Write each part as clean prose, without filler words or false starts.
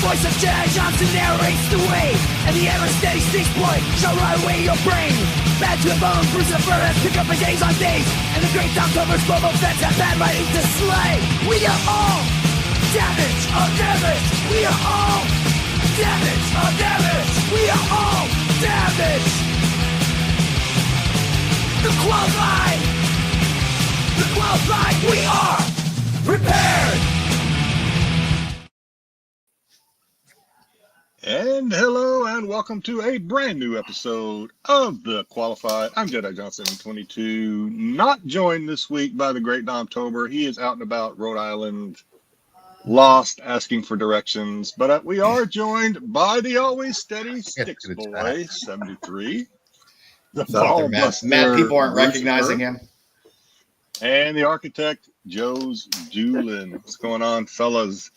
voice of Jedi Johnson narrates the way, and the ever-steady Styx boy shall ride away your brain. Bad to the bone, Bruce the Fur has picked up for days on days, and the great October's global vets have bad writing to slay. We are all damage of damage. We are all damage of damage. We are all damage. The qualified. The qualified. We are prepared. And hello and welcome to a brand new episode of The Qualified. I'm Jedi Johnson 22, not joined this week by the great Domtober. He is out and about Rhode Island, lost, asking for directions. But we are joined by the always steady Styx boy, 73. The ball buster, Matt, people aren't recognizing him. And the architect, joesduelin. What's going on, fellas?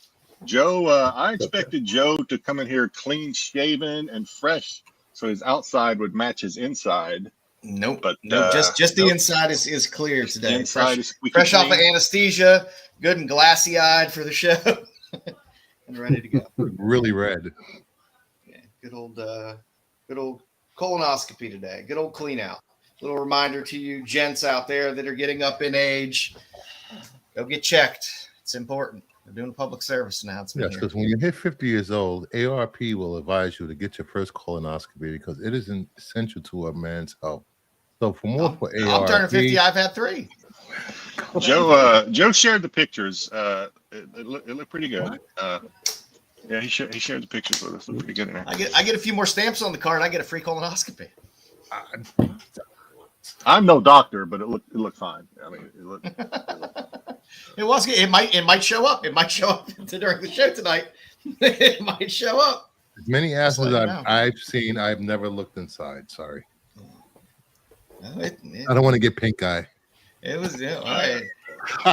Joe, I expected Joe to come in here clean shaven and fresh so his outside would match his inside. Nope. But just the inside is clear today. The inside is fresh off of anesthesia, good and glassy eyed for the show. And ready to go. Really red. Yeah, good old colonoscopy today. Good old clean out. Little reminder to you gents out there that are getting up in age. Go get checked. It's important. We're doing a public service announcement. Yes, because when you hit 50 years old, ARP will advise you to get your first colonoscopy because it is essential to a man's health. So for more for ARP, I'm turning 50. I've had 3. Joe shared the pictures. It looked pretty good. Yeah, he shared the pictures with us. It looked pretty good in there. I get a few more stamps on the card. I get a free colonoscopy. I'm no doctor, but it looked fine. I mean, it looked. It was. It might show up. It might show up during the show tonight. It might show up. As many asses I've seen, I've never looked inside. Sorry. I don't want to get pink eye. It was. All right.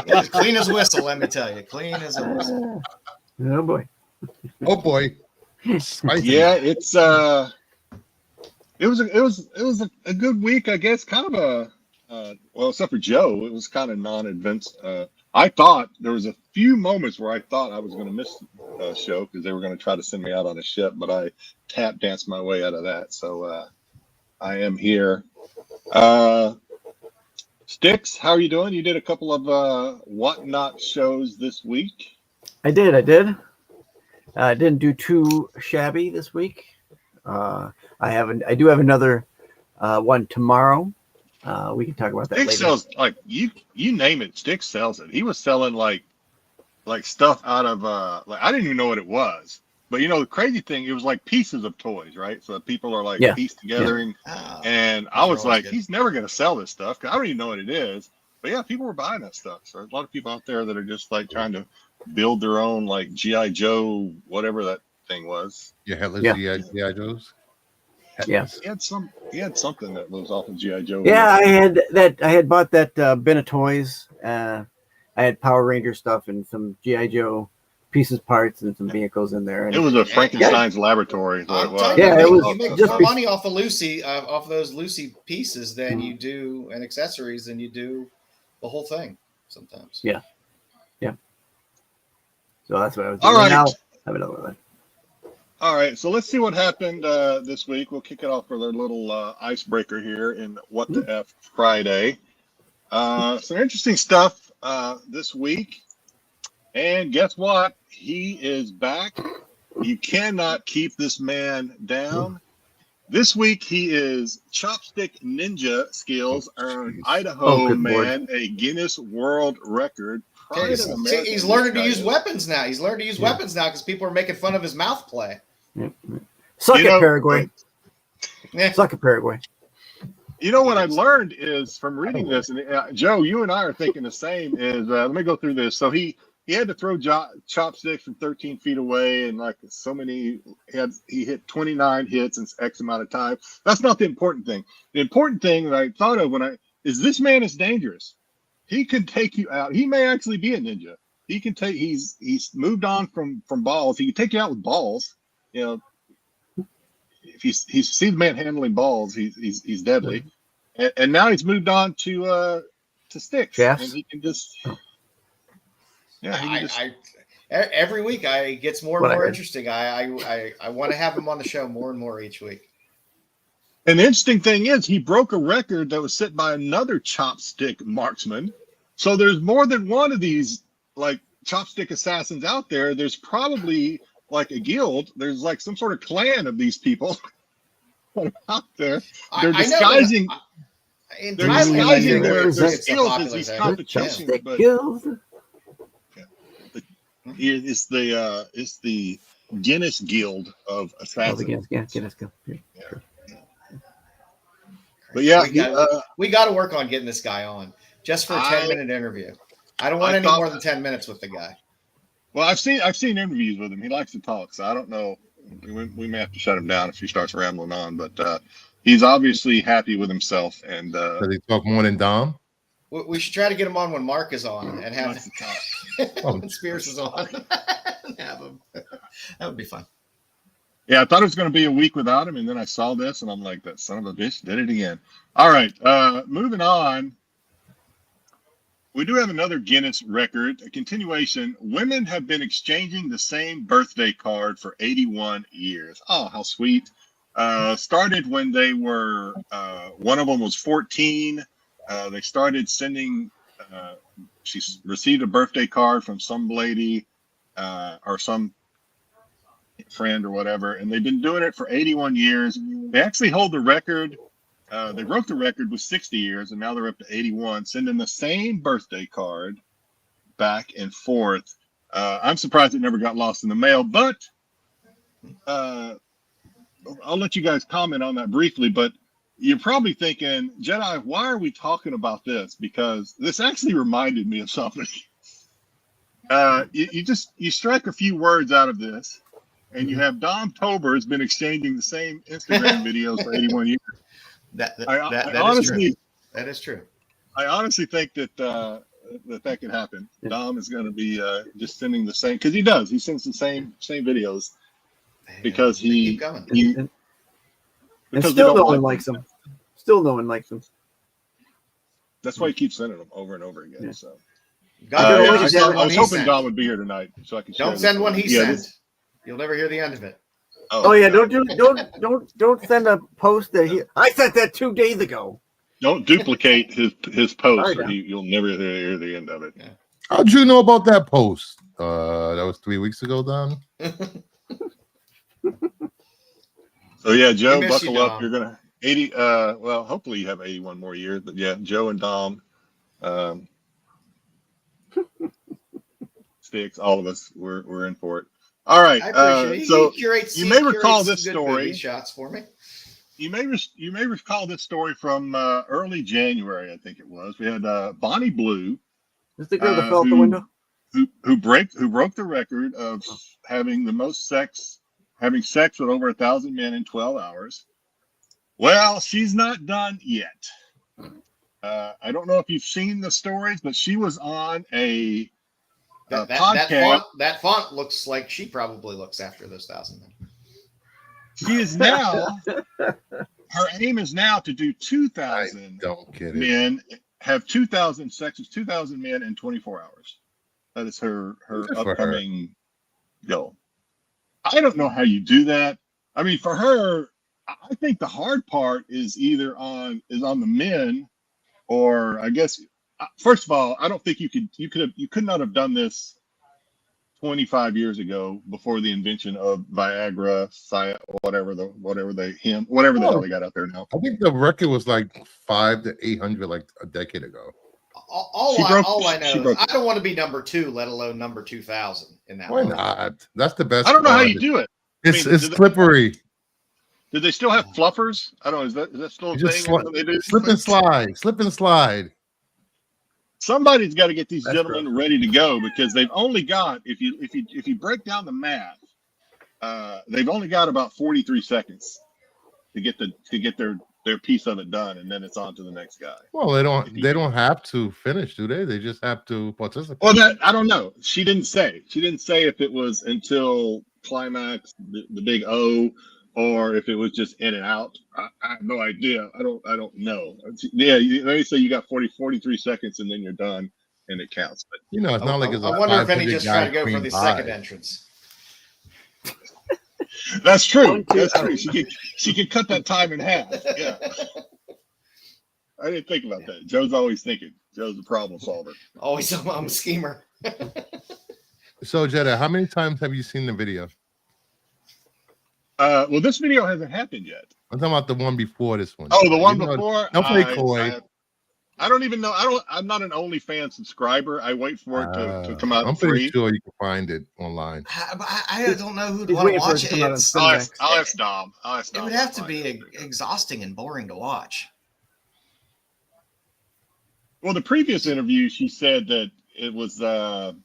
It was clean as a whistle. Let me tell you, clean as a whistle. Oh boy. Oh boy. Yeah, it's It was a good week, I guess. Kind of well, except for Joe, it was kind of non-event. I thought there was a few moments where I thought I was going to miss the show because they were going to try to send me out on a ship, but I tap danced my way out of that. So I am here. Styx, how are you doing? You did a couple of whatnot shows this week. I did. I didn't do too shabby this week. I do have another one tomorrow. We can talk about that Styx later. sells like you name it. Styx sells it. He was selling like stuff out of like I didn't even know what it was. But you know the crazy thing, it was like pieces of toys, right? So people are like pieced together, and I was like, he's never gonna sell this stuff because I don't even know what it is. But yeah, people were buying that stuff. So there's a lot of people out there that are just like trying to build their own like GI Joe, whatever that thing was. GI Joes. Yes. He had something that was off of GI Joe. Yeah, I had bought that bin of toys. I had Power Ranger stuff and some GI Joe pieces, parts, and some vehicles in there. And it was a Frankenstein's laboratory. It was. Yeah, it was. You make more money off of Lucy, off those Lucy pieces than you do and accessories than you do the whole thing sometimes. Yeah. So that's what I was doing. All right. Now, have another one. All right, so let's see what happened this week. We'll kick it off with our little icebreaker here in What the F Friday. Some interesting stuff this week. And guess what? He is back. You cannot keep this man down. This week, he is Chopstick Ninja skills earned Idaho man a Guinness World Record. He's learning to use weapons now. He's learned to use weapons now because people are making fun of his mouth play. Suck it, Paraguay. Suck it, Paraguay. You know what I learned is from reading this, and Joe, you and I are thinking the same. Is let me go through this. So he had to throw chopsticks from 13 feet away, and like so many, he hit 29 hits in X amount of time. That's not the important thing. The important thing that I thought of is this man is dangerous. He can take you out. He may actually be a ninja. He can take. He's moved on from balls. He can take you out with balls. You know, if you see the man handling balls, he's deadly. And now he's moved on to Styx. Yes. And he can just. Yeah, Every week, it gets more and What I more heard. interesting. I want to have him on the show more and more each week. And the interesting thing is, he broke a record that was set by another chopstick marksman. So there's more than one of these like chopstick assassins out there. There's probably like a guild. There's like some sort of clan of these people out there. They're disguising. In They're Thailand, I disguising think their it's a skills as popular these thing. competitions. Chopstick But Guild. it's the Guinness Guild of Oh, the Assassins. Guinness Guild. But yeah, we got to work on getting this guy on just for a 10-minute interview. I don't want any more than 10 minutes with the guy. Well, I've seen interviews with him. He likes to talk, so I don't know. We may have to shut him down if he starts rambling on. But he's obviously happy with himself. And Does he talk more than Dom? We should try to get him on when Mark is on and have when Spears is on. Have him. That would be fun. Yeah, I thought it was going to be a week without him, and then I saw this, and I'm like, that son of a bitch did it again. All right, moving on. We do have another Guinness record, a continuation. Women have been exchanging the same birthday card for 81 years. Oh, how sweet. Started when they were, one of them was 14. They started sending, she received a birthday card from some lady or some friend or whatever, and they've been doing it for 81 years. They actually hold the record. They broke the record with 60 years, and now they're up to 81, sending the same birthday card back and forth. I'm surprised it never got lost in the mail, but I'll let you guys comment on that briefly. But you're probably thinking, Jedi, why are we talking about this? Because this actually reminded me of something. You strike a few words out of this, and you have Dom Tober has been exchanging the same Instagram videos for 81 years. That honestly, is true. That is true. I honestly think that that could happen. Dom is going to be just sending the same, because he does. He sends the same videos because keep going. And still no one likes him. Still no one likes him. That's why he keeps sending them over and over again. Yeah. So I I was hoping Dom would be here tonight so I could. Don't send one he sent. You'll never hear the end of it. Oh yeah, don't send a post that I sent that 2 days ago. Don't duplicate his post, or you'll never hear the end of it. Yeah. How'd you know about that post? That was 3 weeks ago, Don. So yeah, Joe, We miss buckle you, up. Dom. You're gonna 80. Well, hopefully you have 81 more years. But yeah, Joe and Dom, Styx, all of us, we're in for it. All right. I appreciate it. So You may recall this good story. booty shots for me. You may recall this story from early January, I think it was. We had Bonnie Blue. Is the girl that fell out the window? Who broke the record of having sex with over 1,000 men in 12 hours. Well, she's not done yet. I don't know if you've seen the stories, but she was on a podcast. That font looks like she probably looks after those 1,000 men. She is now. Her aim is now to do 2,000 men, have 2,000 sex with 2,000 men in 24 hours. That is her upcoming goal. I don't know how you do that. I mean, for her, I think the hard part is either on the men, or I guess first of all, I don't think you could not have done this 25 years ago before the invention of Viagra, whatever the hell they got out there now. I think the record was like 500 to 800 like a decade ago. All I know is I don't want to be number 2, let alone number 2,000 in that. Why not? That's the best. I don't know how you do it. It's slippery. Do they still have fluffers? I don't know. Is that still a thing? Slip and slide. Somebody's got to get these gentlemen ready to go, because they've only got, if you break down the math, they've only got about 43 seconds to get their piece of it done, and then it's on to the next guy. Well, they don't have to finish, do they? They just have to participate. Well, I don't know. She didn't say if it was until climax, the big O, or if it was just in and out. I have no idea. I don't know. Yeah, they say you got 43 seconds and then you're done. and it counts. But You know, it's not like it's a I wonder if any 500 just guy trying to go for cream the pie. second entrance. that's true. 1, 2, That's true. She could cut that time in half. Yeah. I didn't think about that. Joe's always thinking. Joe's a problem solver. Always, I'm a schemer. So, Jedi, how many times have you seen the video? Well, this video hasn't happened yet. I'm talking about the one before this one. Oh, the one You know, before. don't play coy. I don't even know. I'm not an OnlyFans subscriber. I wait for it to come out I'm free. pretty sure you can find it online. I don't know who to He's want to waiting for it watch to it. come out on It's- Sunday. I'll ask Dom. It would have to be exhausting and boring to watch. Well, the previous interview, she said that it was. What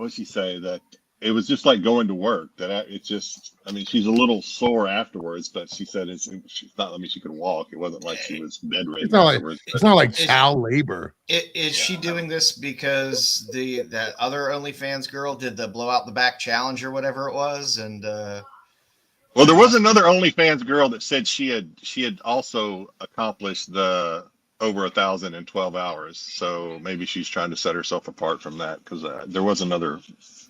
did she say? That it was just like going to work. It's just. I mean, she's a little sore afterwards, but she said she's not. I mean, she could walk. It wasn't like she was bedridden. It's not like child labor. Is she doing this because that other OnlyFans girl did the blow out the back challenge or whatever it was, and well, there was another OnlyFans girl that said she had also accomplished the over 1,000 in 12 hours. So maybe she's trying to set herself apart from that, because there was another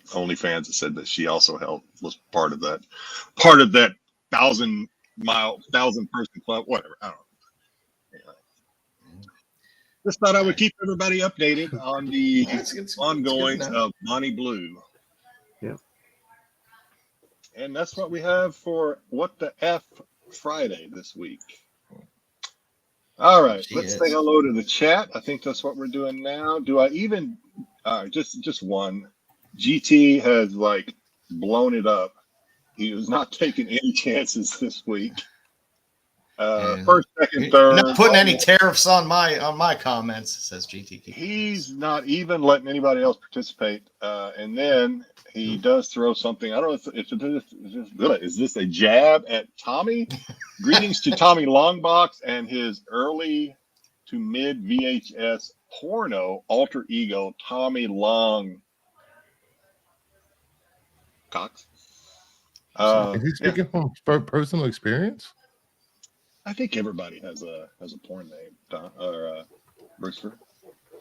OnlyFans that said that she also was part of that 1,000 person club, whatever. I don't know. Yeah. Just thought I would keep everybody updated on the ongoing of Bonnie Blue. Yeah. And that's what we have for What the F Friday this week. All right, let's say hello to the chat. I think that's what we're doing now. Do I even just one? GT has like blown it up. He was not taking any chances this week. First, second, third. Not putting any tariffs on my comments, says GTK. He's not even letting anybody else participate. And then he does throw something. I don't know if is this a jab at Tommy? Greetings to Tommy Longbox and his early to mid VHS porno alter ego, Tommy Long Cox. Is he speaking from personal experience? I think everybody has a porn name, Tom, or Brewster.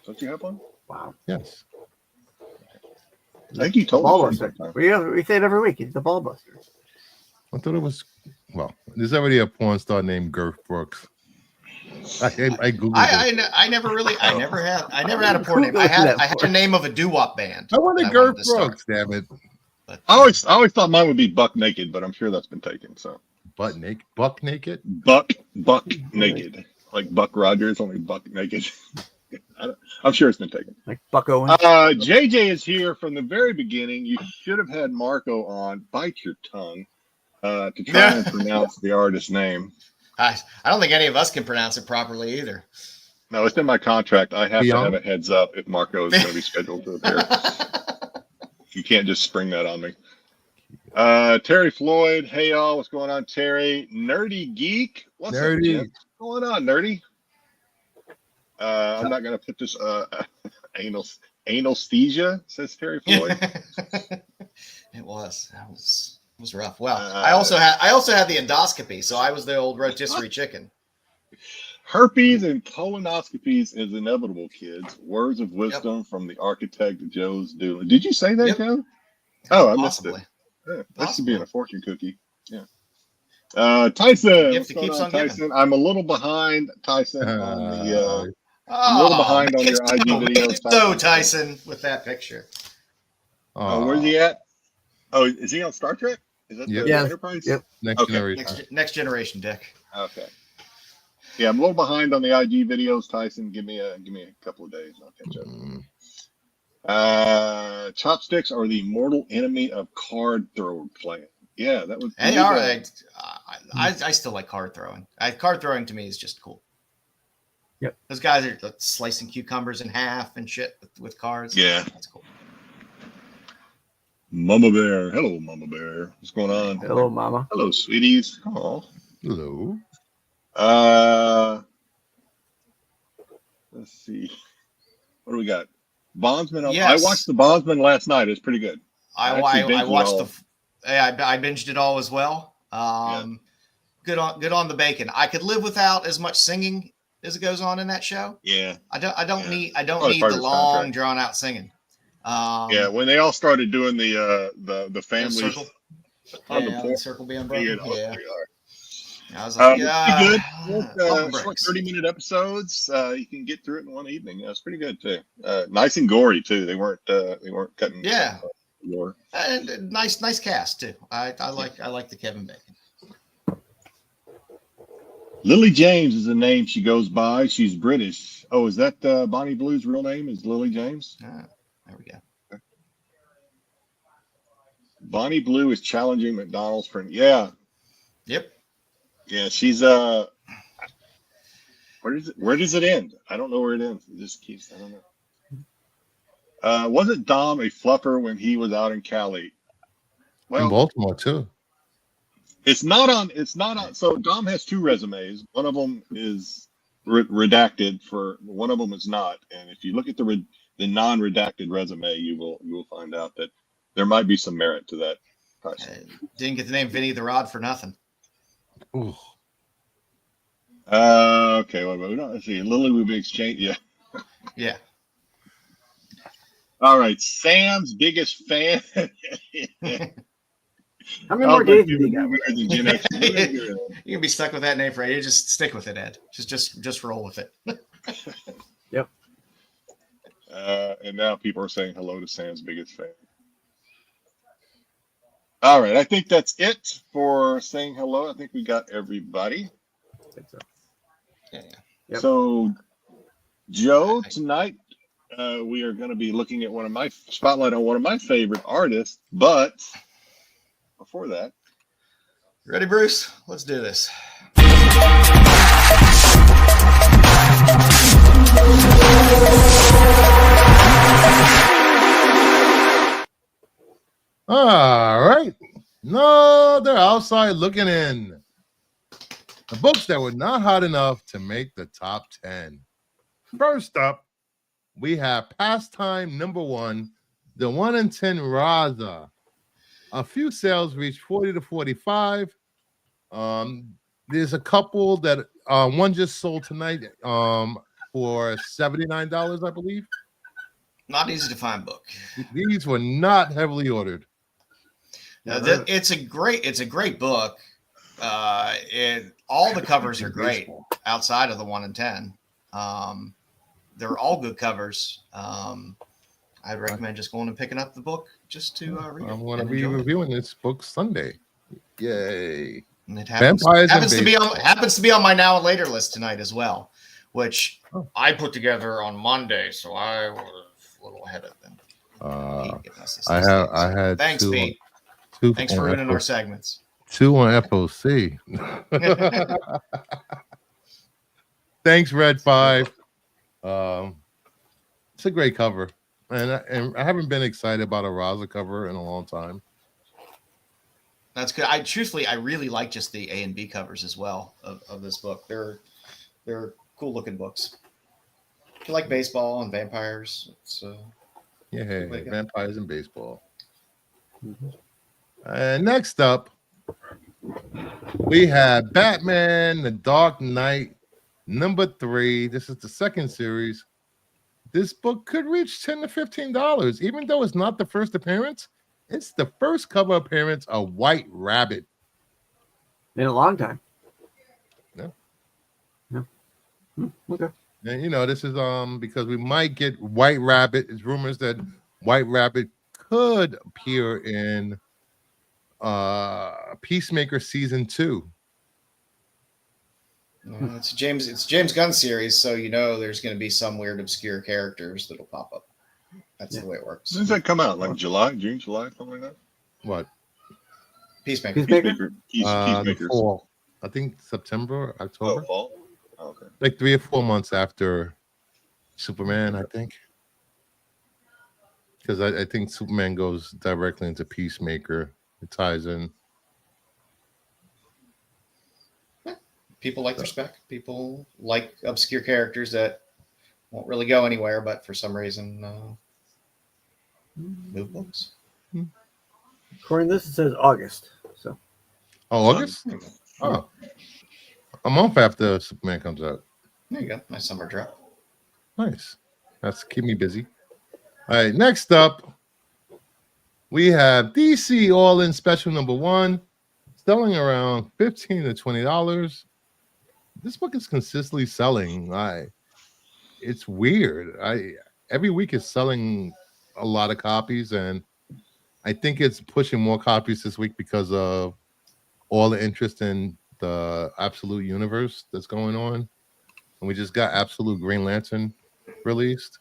Don't you have one? Wow. Yes. I think you told Ball us. buster. We say it every week. It's the ball buster. I thought it was. Well, there's already a porn star named Girth Brooks. I googled it. I never had a porn name. I had a name of a doo-wop band. I wanted Girth Brooks. Damn it! But, I always thought mine would be Buck Naked, but I'm sure that's been taken. So Buck naked. Buck Naked, like Buck Rogers, only Buck Naked. I'm sure it's been taken. Like Bucko. JJ is here from the very beginning. You should have had Marco on. Bite your tongue to try and pronounce the artist's name. I don't think any of us can pronounce it properly either. No, it's in my contract. I have to have a heads up if Marco is going to be scheduled to appear. You can't just spring that on me. Terry Floyd. Hey, y'all. What's going on, Terry? Nerdy Geek. What's up, Jim? What's going on, Nerdy? I'm not going to put this anesthesia, says Terry Floyd. It was rough. Well, I also had the endoscopy, so I was the old rotisserie chicken. Herpes and colonoscopies is inevitable, kids. Words of wisdom from the architect Joe's Doolin. Did you say that, Joe? Oh, I missed it. Yeah, this should be in a fortune cookie. Yeah. Tyson. Gift that keeps on Tyson? giving. I'm a little behind, Tyson, on the I'm a little behind on your IG videos. So Tyson with that picture. Where's he at? Oh, is he on Star Trek? Is that the Enterprise? Yep. Next generation, Dick. Okay. Yeah, I'm a little behind on the IG videos, Tyson. Give me a couple of days. I'll catch up. Chopsticks are the mortal enemy of card thrower playing. Yeah, that was. They are. I still like card throwing. Card throwing to me is just cool. Yep. Those guys are slicing cucumbers in half and shit with cards. Yeah. That's cool. Mama Bear. Hello, Mama Bear. What's going on? Hello, Mama. Hello, sweeties. Oh. Hello. Let's see. What do we got? Bondsman. Yes. I watched the Bondsman last night. It's pretty good. I watched I binged it all as well. Good on the bacon. I could live without as much singing as it goes on in that show. Yeah. I don't need Probably need part the of his long contract. drawn out singing. Yeah, when they all started doing the family circle. on the Yeah, porch, circle being yeah, broken. Yeah. I was pretty like, good. Short 30-minute episodes. You can get through it in one evening. That's pretty good too. Nice and gory too. They weren't cutting. Yeah. Gore. And nice cast too. I like the Kevin Bacon. Lily James is the name she goes by. She's British. Oh, is that Bonnie Blue's real name? Is Lily James? There we go. Bonnie Blue is challenging McDonald's for Yep. Yeah, she's where does it end? I don't know where it ends. It just keeps, I don't know. Wasn't Dom a fluffer when he was out in Cali? Well, in Baltimore too. It's not on. So Dom has two resumes. One of them is redacted. For one of them is not. And if you look at the non-redacted resume, you will find out that there might be some merit to that. Didn't get the name Vinny the Rod for nothing. Ooh. Okay. Well, let's see. Lily will be exchanged. Yeah. Yeah. All right. Sam's biggest fan. How many more days do you got? You can be stuck with that name for you. Just stick with it, Ed. Just roll with it. Yep. And now people are saying hello to Sam's biggest fan. All right. I think that's it for saying hello. I think we got everybody. I think so. Yeah. Yep. So, Joe, tonight we are going to be looking at one of my favorite artists. But before that, Ready, Bruce? Let's do this. All right. No, they're outside looking in. The books that were not hot enough to make the top 10. First up, we have Pastime number 1, the 1 in 10 Raza. A few sales reached 40 to 45. There's a couple that one just sold tonight for $79, I believe. Not easy to find book. These were not heavily ordered. It's a great book. All the covers are great outside of the 1 in 10. They're all good covers. I'd recommend just going and picking up the book just to read it. I'm going to be reviewing this book Sunday. Yay! And it happens to be on my now and later list tonight as well, which I put together on Monday, so I was a little ahead of them. I had thanks, Pete. Thanks for ruining our segments. 2 on FOC. Thanks, Red 5. It's a great cover, and I haven't been excited about a Raza cover in a long time. That's good. I really like just the A and B covers as well of this book. They're cool looking books. If you like baseball and vampires, it's vampires and baseball. Mm-hmm. And next up, we have Batman: The Dark Knight number 3. This is the second series. This book could reach $10 to $15, even though it's not the first appearance. It's the first cover appearance of White Rabbit in a long time. Yeah. Okay. And this is because we might get White Rabbit. It's rumors that White Rabbit could appear in Peacemaker season 2. It's James Gunn series, so there's going to be some weird obscure characters that'll pop up. That's the way it works. When does that come out? Like June, July, something like that? What? Peacemaker. Peacemaker. Fall. I think September, October. Oh, fall? Oh, okay. Like 3 or 4 months after Superman, I think. Because I think Superman goes directly into Peacemaker. It ties in. People like respect. People like obscure characters that won't really go anywhere, but for some reason move books. According to this, it says August. So. Oh, August? Oh. A month after Superman comes out. There you go. Nice summer drop. Nice. That's keep me busy. All right, next up, we have DC All-In Special number 1, selling around $15 to $20. This book is consistently selling. It's weird. Every week it's selling a lot of copies, and I think it's pushing more copies this week because of all the interest in the Absolute universe that's going on. And we just got Absolute Green Lantern released.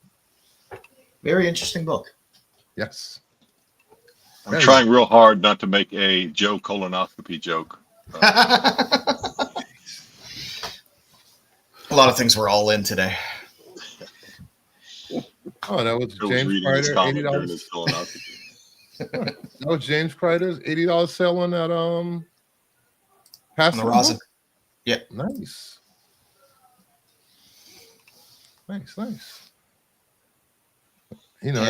Very interesting book. Yes. I'm trying real hard not to make a Joe colonoscopy joke. A lot of things were all in today. Oh, that was Joe was James reading his Kreider, comic $80. during his colonoscopy. That was James Kreider's $80 sale on that On Pastor the rosin. book? Yeah. Nice. Nice. You know,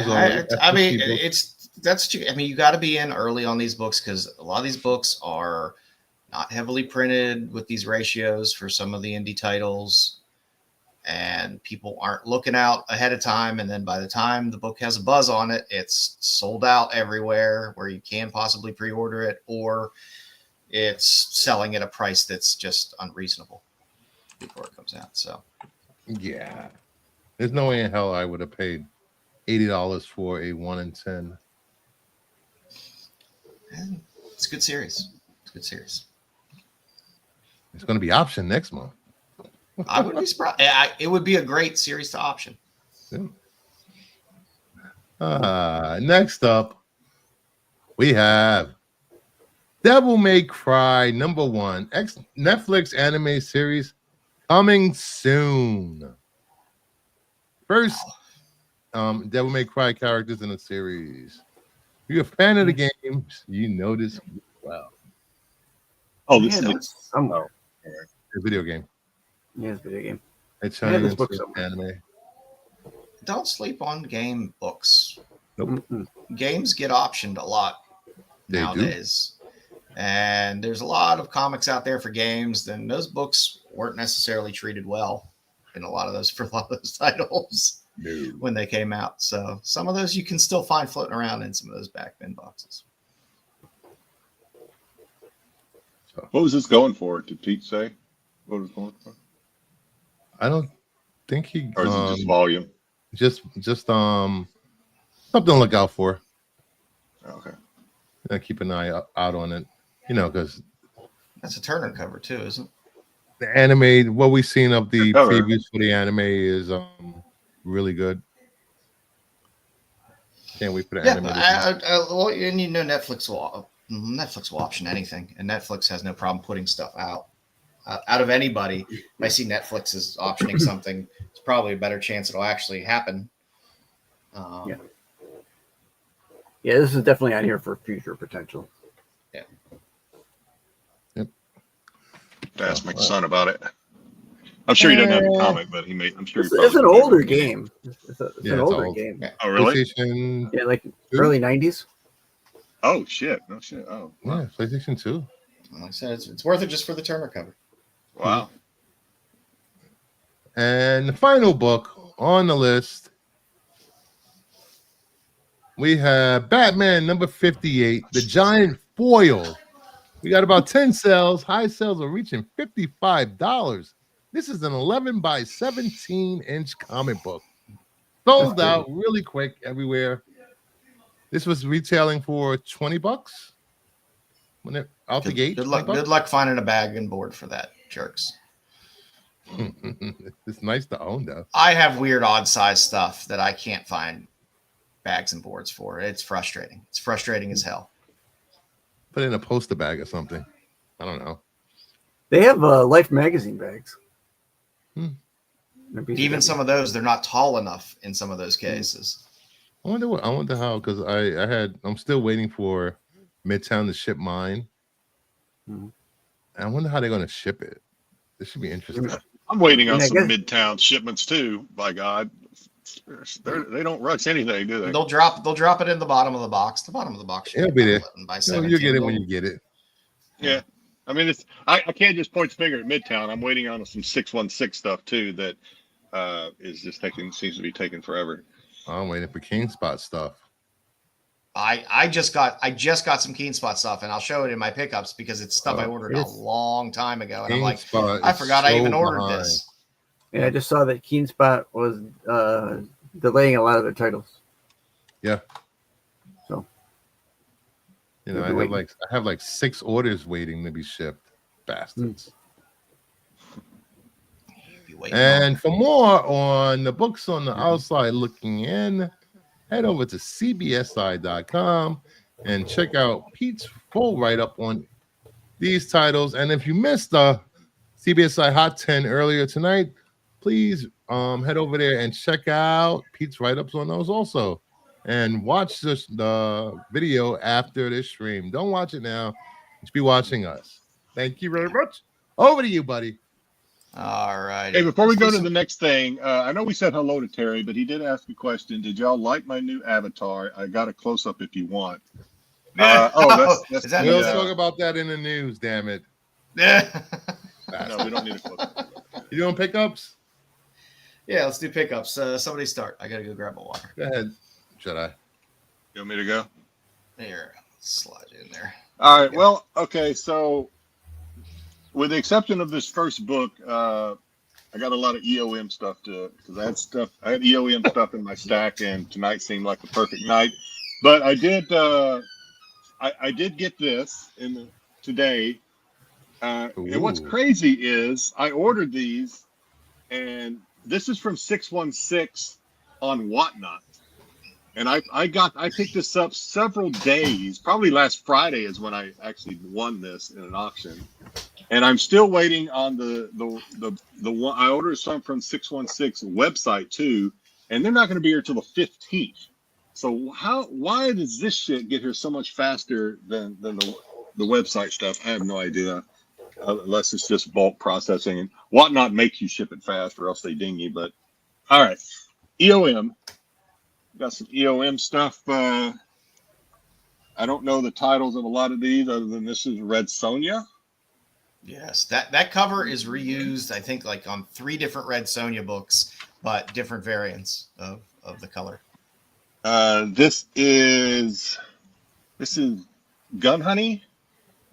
I mean, you got to be in early on these books because a lot of these books are not heavily printed with these ratios for some of the indie titles, and people aren't looking out ahead of time. And then by the time the book has a buzz on it, it's sold out everywhere where you can possibly pre-order it, or it's selling at a price that's just unreasonable before it comes out. So, yeah, there's no way in hell I would have paid $80 for a 1 in 10. it's a good series. It's going to be optioned next month. I wouldn't be surprised. It would be a great series to option. Next up, we have Devil May Cry number 1, Netflix anime series coming soon. First, Devil May Cry characters in the series. If you're a fan of the games, you know this well. Oh, this is somewhere. A video game. Yeah, it's a video game. It's I had turning this book into somewhere. anime. Don't sleep on game books. Nope. Games get optioned a lot They nowadays. And there's a lot of comics out there for games, then those books weren't necessarily treated well in a lot of those titles when they came out. So some of those you can still find floating around in some of those back bin boxes. What was this going for? Did Pete say what it was going for? I don't think he. Or is it just volume? Just something to look out for. Okay. Keep an eye out on it. You know, because That's a Turner cover too, isn't it? the anime, what we've seen of the cover. previews for the anime is really good. Can't wait for the anime. Well, and you know Netflix will option anything, and Netflix has no problem putting stuff out. Out of anybody, if I see Netflix is optioning something, it's probably a better chance it'll actually happen. Yeah, this is definitely on here for future potential. Yeah. Yep. Ask my son about it. I'm sure he doesn't have the comic, but I'm sure he It's an older game. It's an older old. game. Yeah. Oh, really? PlayStation. Yeah, like early 90s. Oh, shit. No shit. Oh, Yeah, PlayStation 2. Like I said, it's worth it just for the Turner cover. wow. And the final book on the list, we have Batman number 58, the giant foil. We got about 10 sales. High sales are reaching $55. This is an 11 by 17 inch comic book. Sold out really quick everywhere. This was retailing for $20 when it out the gate. Good luck finding a bag and board for that, jerks. It's nice to own, though. I have weird odd size stuff that I can't find bags and boards for. It's frustrating. It's frustrating as hell. Put it in a poster bag or something. I don't know. They have Life magazine bags. Even some of those, they're not tall enough in some of those cases. I wonder how, because I'm still waiting for Midtown to ship mine. And I wonder how they're going to ship it. This should be interesting. I'm waiting on I some guess- Midtown shipments too. By God, they don't rush anything, do they? They'll drop it in the bottom of the box. The bottom of the box. It'll be there. By No, you get it when you get it. Yeah, I mean, I can't just point the finger at Midtown. I'm waiting on some 616 stuff too that is just seems to be taking forever. I'm waiting for King Spot stuff. I just got some Keen Spot stuff, and I'll show it in my pickups because it's stuff I ordered a long time ago, and I'm like, I forgot I even ordered this. Yeah, I just saw that Keen Spot was delaying a lot of their titles. Yeah. So, you know, I have like 6 orders waiting to be shipped. Bastards. And for more on the books on the outside looking in, head over to cbsi.com and check out Pete's full write-up on these titles. And if you missed the CBSI Hot 10 earlier tonight, please head over there and check out Pete's write-ups on those also. And watch the video after this stream. Don't watch it now. Just be watching us. Thank you very much. Over to you, buddy. All right. Hey, before we go to the next thing, I know we said hello to Terry, but he did ask a question. Did y'all like my new avatar? I got a close-up if you want. That's we'll talk about that in the news, damn it. Yeah. No, we don't need a close-up. You doing pickups? Yeah, let's do pickups. Somebody start. I got to go grab a water. Go ahead, Jedi. You want me to go? There. Slide it in there. All right. Well, okay, so with the exception of this first book, I got a lot of EOM stuff because I had EOM stuff in my stack, and tonight seemed like the perfect night. But I did get this today. And what's crazy is I ordered these, and this is from 616 on Whatnot. And I picked this up several days, probably last Friday is when I actually won this in an auction. And I'm still waiting on the one. I ordered some from 616 website too, and they're not going to be here till the 15th. So why does this shit get here so much faster than the website stuff? I have no idea, unless it's just bulk processing. And Whatnot makes you ship it fast, or else they ding you. But all right, EOM. Got some EOM stuff. I don't know the titles of a lot of these, other than this is Red Sonja. Yes, that cover is reused, I think, like on 3 different Red Sonja books, but different variants of the color. This is Gun Honey.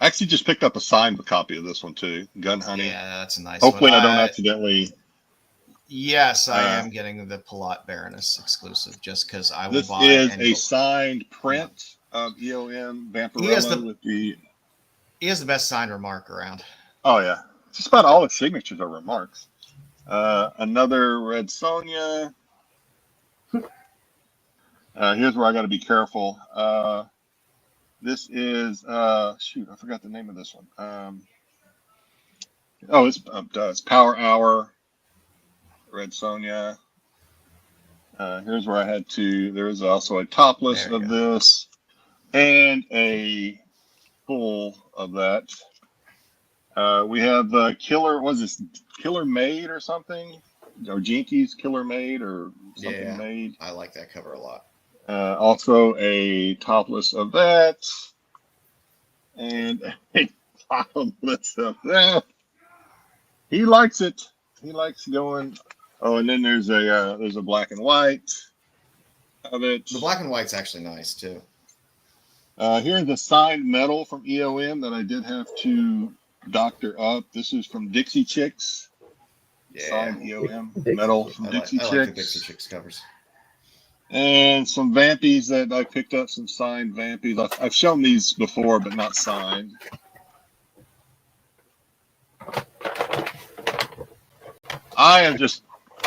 I actually just picked up a signed copy of this one too. Gun Honey. Yeah, that's a nice Hopefully one. I don't accidentally. Yes, I am getting the Palat Baroness exclusive just because I will buy. This is a signed print of EOM Vampirella with the. He has the best signed remark around. Oh yeah, just about all his signatures are remarks. Another Red Sonja. Here's where I got to be careful. This is shoot, I forgot the name of this one. It's Power Hour. Red Sonja. Here's where I had to. There is also a topless of this and a full of that. We have Killer. Was this Killer Maid or something? Or Jinkies Killer Maid or something made? I like that cover a lot. Also a topless of that and a topless of that. He likes it. He likes going. Oh, and then there's a black and white of it. The black and white's actually nice too. Here's the signed metal from EOM that I did have to doctor up. This is from Dixie Chicks. Yeah. Signed EOM metal from Dixie Chicks. I like the Dixie Chicks covers. And some Vampies that I picked up, some signed Vampies. I've shown these before, but not signed.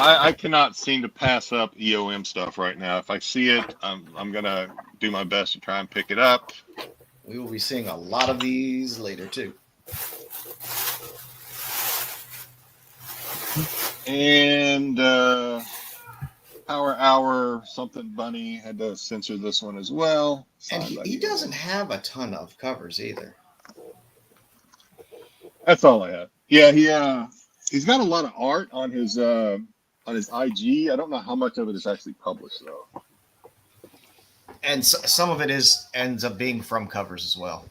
I cannot seem to pass up EOM stuff right now. If I see it, I'm gonna do my best to try and pick it up. We will be seeing a lot of these later too. And Power Hour something Bunny had to censor this one as well. And he doesn't have a ton of covers either. That's all I have. Yeah, he's got a lot of art on his IG. I don't know how much of it is actually published though. And some of it ends up being from covers as well.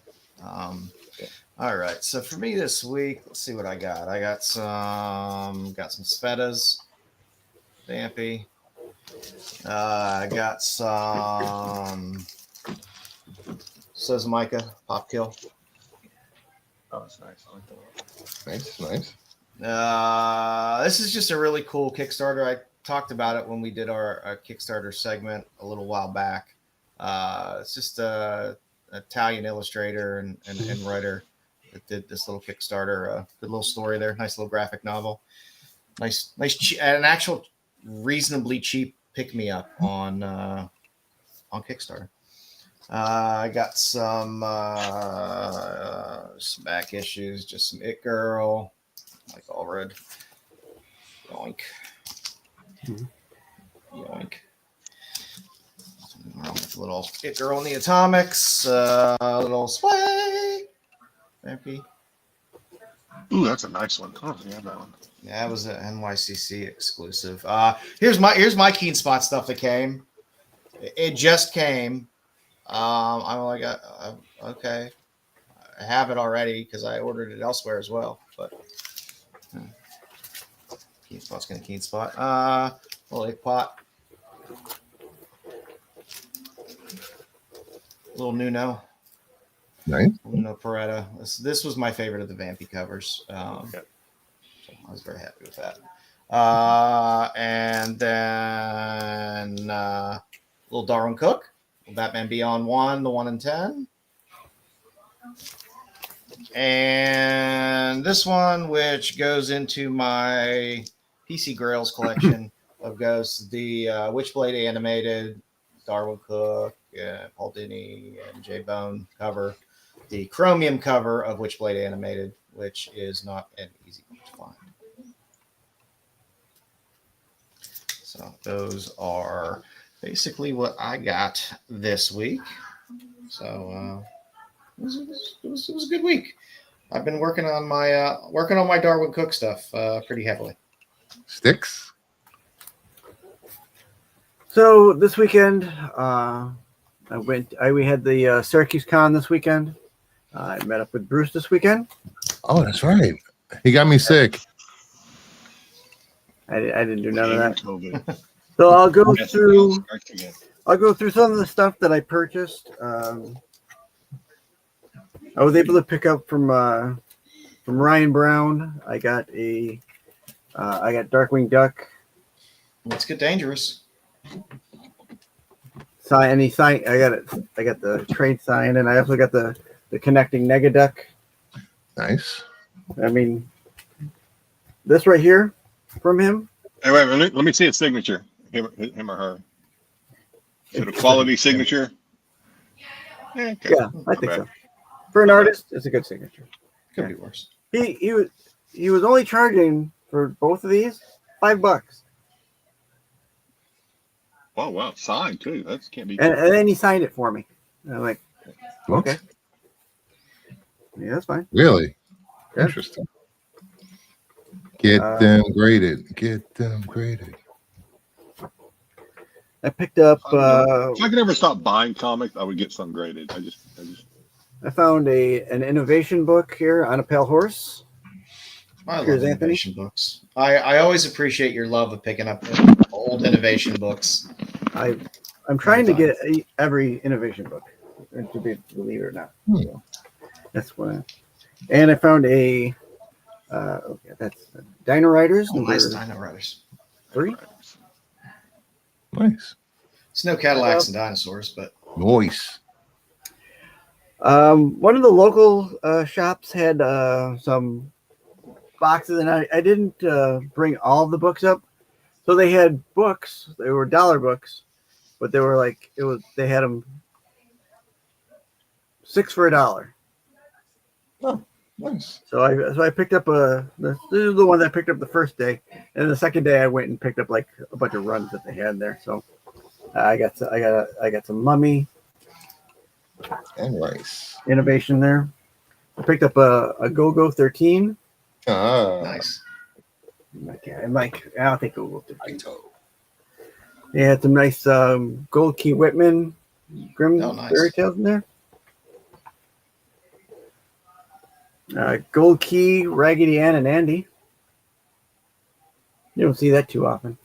All right. So for me this week, let's see what I got. I got some Svetas, Vampy. I got some Says Micah, Pop Kill. Oh, that's nice. I like that. Nice. This is just a really cool Kickstarter. I talked about it when we did our Kickstarter segment a little while back. It's just a Italian illustrator and writer that did this little Kickstarter. Good little story there. Nice little graphic novel. Nice, an actual reasonably cheap pick me up on Kickstarter. I got some back issues, just some It Girl, like all red. Yoink. Yoink. Little It Girl in the Atomics, little Sway. Vampy. Ooh, that's a nice one. Oh, yeah, that one. Yeah, that was an NYCC exclusive. Here's my Keen Spot stuff that came. It just came. I'm like, okay, I have it already because I ordered it elsewhere as well. But Keen Spot's gonna Keen Spot. Little egg pot. Little Nuno. Nice. Nuno Peretta. This was my favorite of the Vampy covers. Okay. So I was very happy with that. And then little Darwin Cook. Batman Beyond 1, the 1 in 10. And this one, which goes into my PC Grails collection of Ghosts, the Witchblade animated, Darwin Cook, Paul Dini, and J Bone cover, the chromium cover of Witchblade animated, which is not an easy one to find. So those are basically what I got this week. So it was a good week. I've been working on my Darwin Cook stuff pretty heavily. Styx. So this weekend, we had the Syracuse Con this weekend. I met up with Bruce this weekend. Oh, that's right. He got me sick. I didn't do none of that. COVID. So I'll go Yes, through. starts again. I'll go through some of the stuff that I purchased. I was able to pick up from Ryan Brown. I got Darkwing Duck. Let's get dangerous. Sign. I got it. I got the trade sign, and I also got the connecting Negaduck. Nice. I mean, this right here from him. Hey, wait, let me see his signature. Him or her. Is it a quality signature? Yeah, okay. Yeah, I think so. For an artist, it's a good signature. Could be worse. He was only charging for both of these $5. Oh wow, signed too. That can't be. And then he signed it for me. And I'm like, What? okay. Yeah, that's fine. Really? Yeah. Interesting. Get them graded. Get them graded. I picked up. If I could ever stop buying comics, I would get some graded. I found an innovation book here on a pale horse. I Here's love Anthony. innovation books. I always appreciate your love of picking up old innovation books. I'm trying to get every innovation book, to believe it or not. So that's what. And I found a. Okay, that's Dino Riders. Oh, nice Dino Riders. 3. Nice. It's no Cadillacs and dinosaurs, but Nice. One of the local shops had some boxes, and I didn't bring all the books up. So they had books. They were dollar books, but they were like they had them 6 for $1. Oh, nice. So I picked up this is the one that I picked up the first day, and the second day I went and picked up like a bunch of runs that they had there. So I got some Mummy And rice. innovation there. I picked up a Go-Go 13. Ah, nice. I don't think Go-Go 13. Ito. They had some nice Gold Key Whitman Grim Oh, nice. Fairy Tales in there. Gold Key, Raggedy Ann and Andy. You don't see that too often.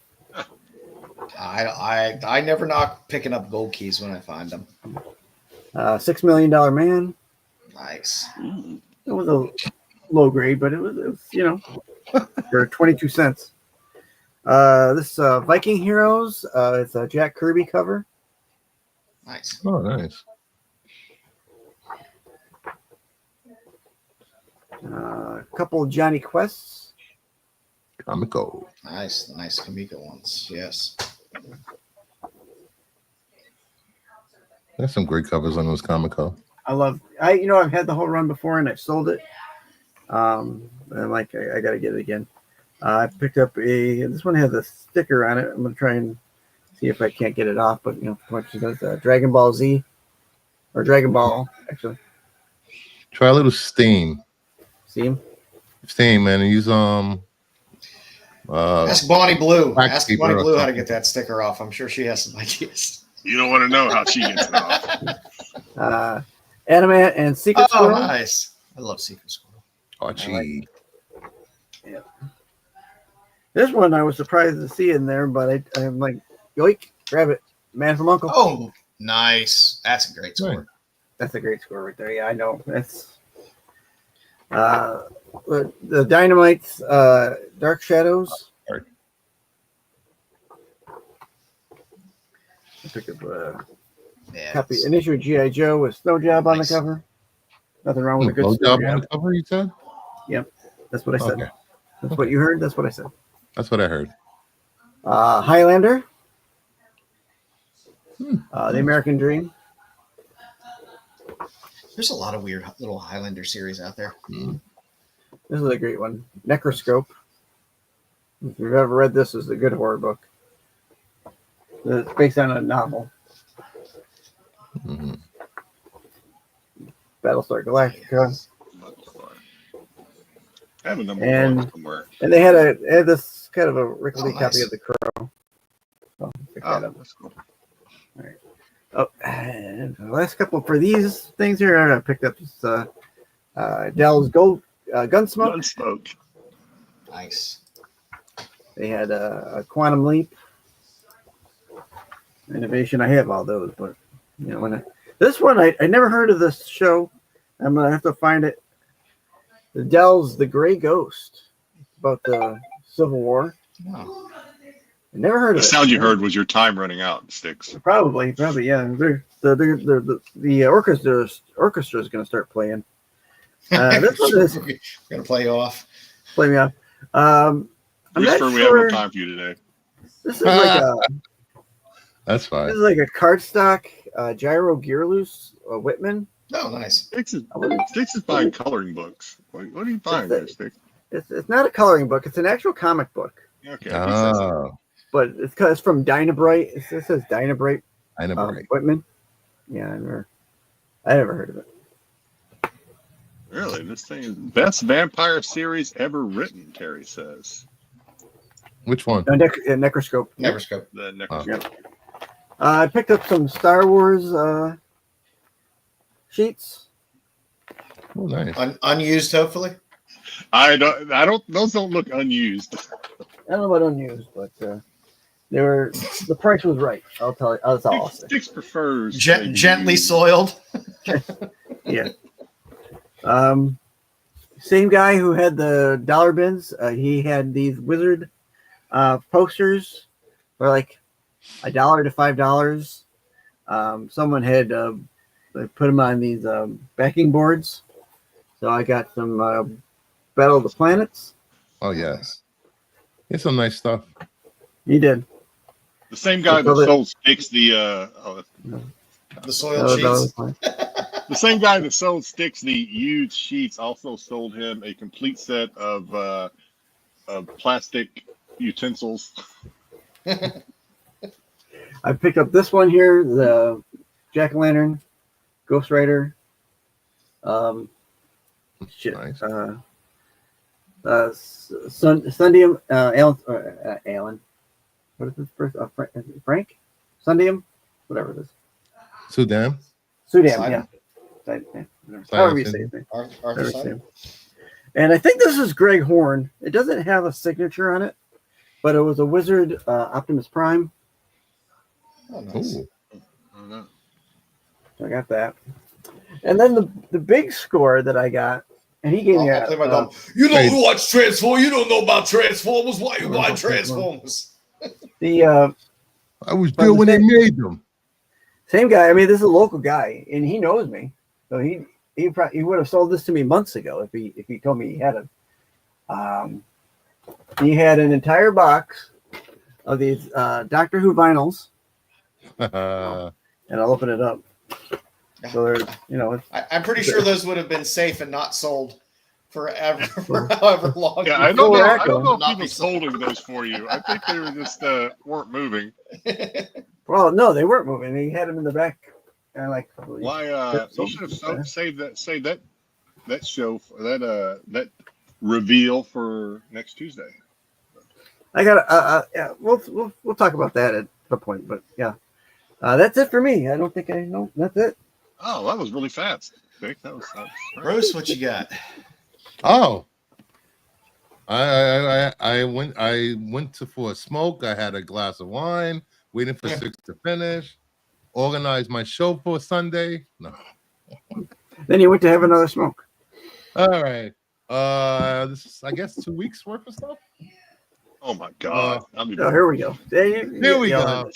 I never knock picking up gold keys when I find them. $6 Million Man. Nice. It was a low grade, but it was for 22 cents. This Viking Heroes. It's a Jack Kirby cover. Nice. Oh, nice. A couple of Johnny Quests. Comico. Nice. The nice Kamiko ones. Yes. There's some great covers on those Comico. I've had the whole run before and I've sold it. I'm like, I gotta get it again. I picked up this one has a sticker on it. I'm gonna try and see if I can't get it off, but much as Dragon Ball Z or Dragon Ball actually. Try a little Steam. Steam, man. And use Ask Bonnie Blue. Ask Keeper Bonnie or Blue how to something. get that sticker off. I'm sure she has some ideas. You don't want to know how she gets it off. Anime and Secret Oh, Squirrel. nice. I love Secret Squirrel. Archie. This one I was surprised to see in there, but I'm like, yoink, grab it, Man from Uncle. Oh, nice. That's a great score. Right. That's a great score right there. Yeah, I know. That's the Dynamite's Dark Shadows. Right. I picked up a Yeah, copy, an issue of G.I. Joe with Snow Job on the Nice. cover. Nothing wrong with a good Blow Snow job on Job. the cover, you said? That's what I said. Okay. That's what you heard. That's what I said. That's what I heard. Highlander. The American Dream. There's a lot of weird little Highlander series out there. This is a great one. Necroscope. If you've ever read this, it's a good horror book. It's based on a novel. Mhm. Battlestar Galactica. I have a number And- one somewhere. And they had this kind of a wrinkly Oh, copy nice. of The Crow. So pick that Oh, up. that's cool. Oh, and the last couple for these things here, I picked up this Dell's Gold Gunsmoke. Gunsmoke. Nice. They had a Quantum Leap, Innovation. I have all those, but this one I never heard of this show. I'm gonna have to find it. The Dell's The Gray Ghost, about the Civil War. Oh. I never heard The of it. sound you heard was your time running out, Styx. Probably, yeah. The orchestra is going to start playing. This one is We're gonna play you off. play me off. I'm Pretty not sure we sure. have no time for you today. This is like a That's fine. cardstock Gyro Gear Loose Whitman. Oh, nice. Styx is buying coloring books. What are you buying there, Styx? It's not a coloring book. It's an actual comic book, Okay. he says so. Oh, but it's from Dynabrite. It says Dynabrite I know. Right. Whitman. Yeah, I never heard of it. Really? This thing is best vampire series ever written, Terry says. Which one? Necroscope. Necroscope. The next Oh. Yep. I picked up some Star Wars sheets. Oh, nice. Unused, hopefully. I don't those don't look unused. I don't know about unused, but the price was right. I'll tell you. That's all I'll say. Styx prefers Gently soiled. Yeah. Same guy who had the dollar bins. He had these wizard posters for like $1 to $5. Someone had they put them on these backing boards. So I got some Battle of the Planets. Oh, yes. It's some nice stuff. He did. The same guy that sold Styx the soiled Battle of sheets. the Planets. the same guy that sold Styx the used sheets also sold him a complete set of plastic utensils. I picked up this one here, the Jack-o'-lantern, Ghost Rider. Shit. Nice. Sundium, Alan. What is this first? Frank? Sundium? Whatever it is. Too damn. Sudam, Slide. yeah. However you say his name. Arthur However you say Simon? him. And I think this is Greg Horn. It doesn't have a signature on it, but it was a Wizard Optimus Prime. Oh, nice. Ooh. Oh, no. So I got that. And then the big score that I got, and he gave me I'll play my a dog. You don't watch Transformers. You don't know about Transformers. Why you buy Transformers? the I was there when they made them. same guy. I mean, this is a local guy, and he knows me, so he would have sold this to me months ago if he told me he had it. He had an entire box of these Doctor Who vinyls, and I'll open it up. So there's, I'm pretty sure those would have been safe and not sold forever, for however long. Yeah, I don't know if Not he be was sold. holding those for you. I think they were just weren't moving. Well, no, they weren't moving. He had them in the back, and Why? You should have saved that show for that reveal for next Tuesday. I got yeah. We'll talk about that at some point, but yeah, that's it for me. I don't think I know. That's it. Oh, that was really fast. Vic. That was Bruce, what you got? Oh, I went for a smoke. I had a glass of wine, waiting for 6 to finish. Organized my show for Sunday. No. Then you went to have another smoke. All right. This is, I guess, 2 weeks worth of stuff. Oh my God! Oh, here we go. Here we go.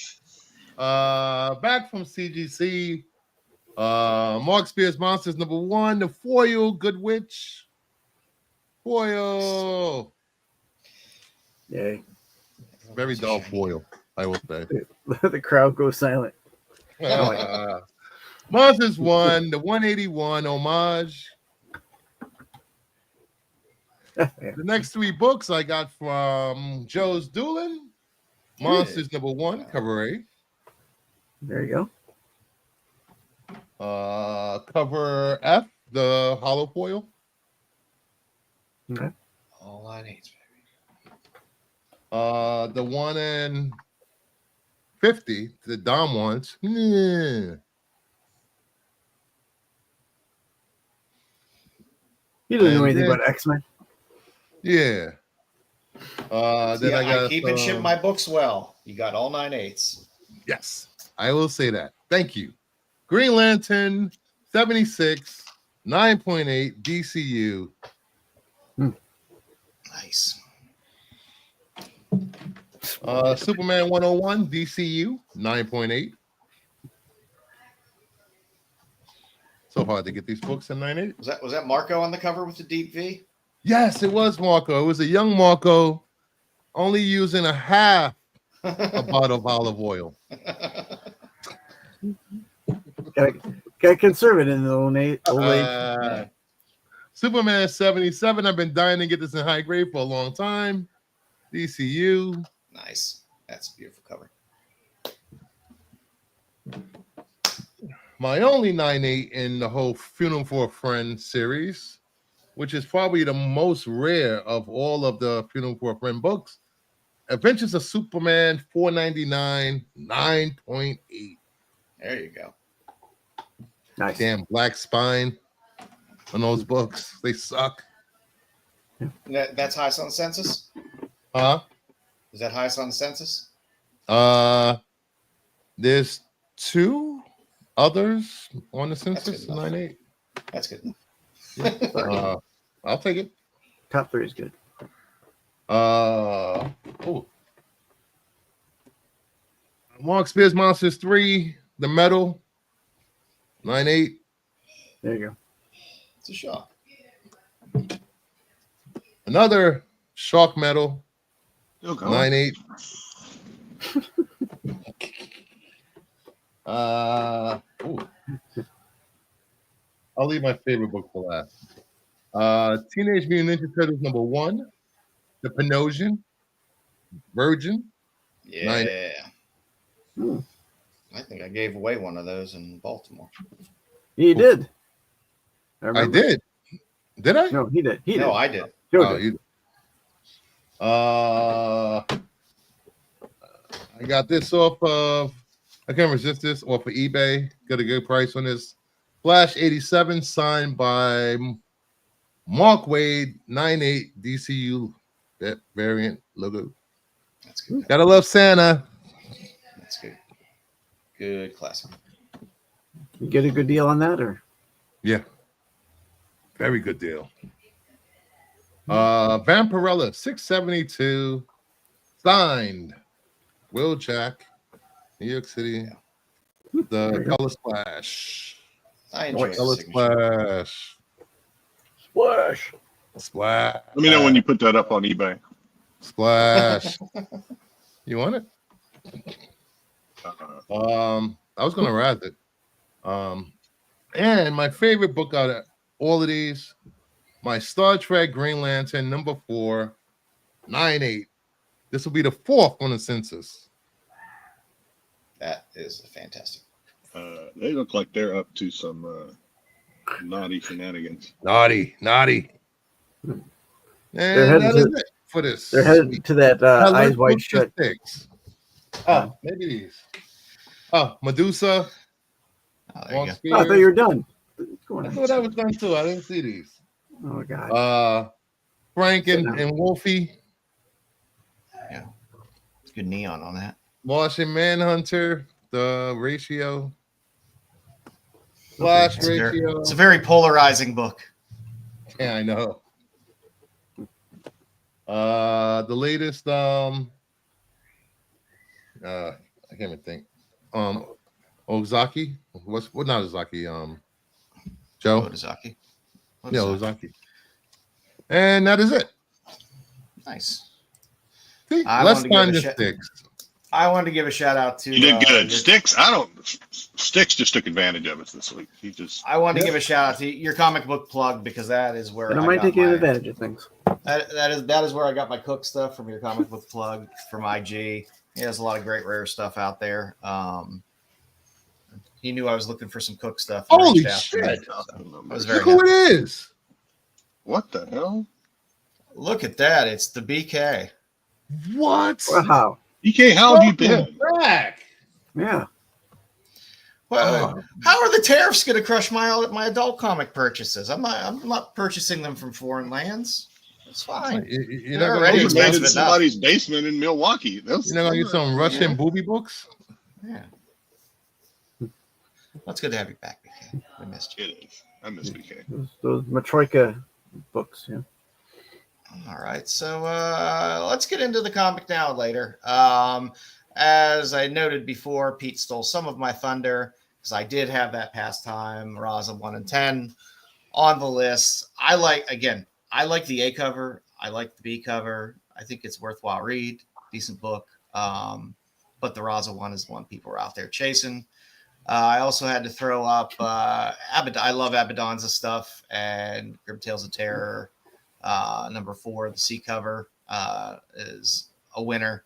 Back from CGC. Mark Spears Monsters #1, the foil Good Witch. Foil. Yay. Very dull foil, I will say. The crowd goes silent. Monsters 1, the 181 homage. The next 3 books I got from Joe's Duelin. Monsters #1, cover A. There you go. Cover F, the hollow foil. Okay. All I need, baby. The 1 in 50, the Dom ones. Yeah. He doesn't know And anything then- about X-Men. Yeah. Then I got. I keep and ship my books well. You got all 9/8. Yes, I will say that. Thank you. Green Lantern 76, 9.8 DCU. Nice. Superman 101 DCU 9.8. So hard to get these books in 9.8. Was that Marco on the cover with the deep V? Yes, it was Marco. It was a young Marco, only using a half a bottle of olive oil. Got conservative in the old age. Superman 77. I've been dying to get this in high grade for a long time. DCU. Nice. That's a beautiful cover. My only 9.8 in the whole Funeral for a Friend series, which is probably the most rare of all of the Funeral for a Friend books. Adventures of Superman 499, 9.8. There you go. Nice. Damn black spine on those books. They suck. That's highest on the census? Huh? Is that highest on the census? There's 2 others on the census, good enough. 9.8. That's good. I'll take it. Top 3 is good. Mark Spears Monsters 3, The Metal, 9.8. There you go. It's a shock. Another Shark Metal, Still going. 9.8. I'll leave my favorite book for last. Teenage Mutant Ninja Turtles #1, The Pinocchio, Virgin. Yeah. I think I gave away one of those in Baltimore. He did. I did. Did I? No, he did. He did. No, I did. Joe did. I got this off of, I can't resist this, off of eBay. Got a good price on this. Flash 87 signed by Mark Wade, 9/8 DCU variant logo. That's good. Gotta love Santa. That's good. Good classic. You get a good deal on that, or Yeah. Very good deal. Vampirella 672 signed Will Jack, New York City. The color splash. I enjoy Color the signature. splash. splash? Splash. Let me know when you put that up on eBay. Splash. You want it? Uh, I was gonna razz it. And my favorite book out of all of these, my Star Trek Green Lantern #4, 9/8. This will be the 4th on the census. That is fantastic. they look like they're up to some naughty shenanigans. Naughty. And They're that heading is it for this. They're headed to that Now, eyes let's wide look shut. at Styx. Oh, maybe these. Oh, Medusa. Oh, there you go. Oh, I thought you were done. I thought I was done too. I didn't see these. Oh God. Frank and Wolfie. It's good neon on that. Martian Manhunter. The ratio. Flash ratio. It's a very polarizing book. Yeah, I know. The latest. I can't even think. Ozaki. What? Not Ozaki. Joe. Otozaki. Yeah, Ozaki. And that is it. Nice. See, I let's wanted to find give the a Styx. I wanted to give a shout out to. You did good. Styx, Styx just took advantage of us this week. I wanted to give a shout out to your comic book plug because that is where And I I might got take my, advantage of things. that is where I got my cook stuff from your comic book plug from IG. He has a lot of great rare stuff out there. He knew I was looking for some cook stuff. He Holy reached out to me, shit. so I was very Look who happy. it is. What the hell? Look at that. It's the BK. What? Wow. EK, how have you been? Back. Yeah. Well, how are the tariffs going to crush my adult comic purchases? I'm not purchasing them from foreign lands. It's fine. You're They're not already going Those are made in expensive somebody's basement in Milwaukee. to get some Russian booby books? Yeah. That's good to have you back, BK. We missed you. It is. I miss BK. Those Matroika books. Yeah. All right, so let's get into the comic now later. As I noted before, Pete stole some of my thunder because I did have that pastime, Raza 1 and 10 on the list. I like the A cover. I like the B cover. I think it's worthwhile read, decent book. But the Raza 1 is the one people are out there chasing. I also had to throw up I love Abaddon's stuff and Grim Tales of Terror. #4, the C cover is a winner.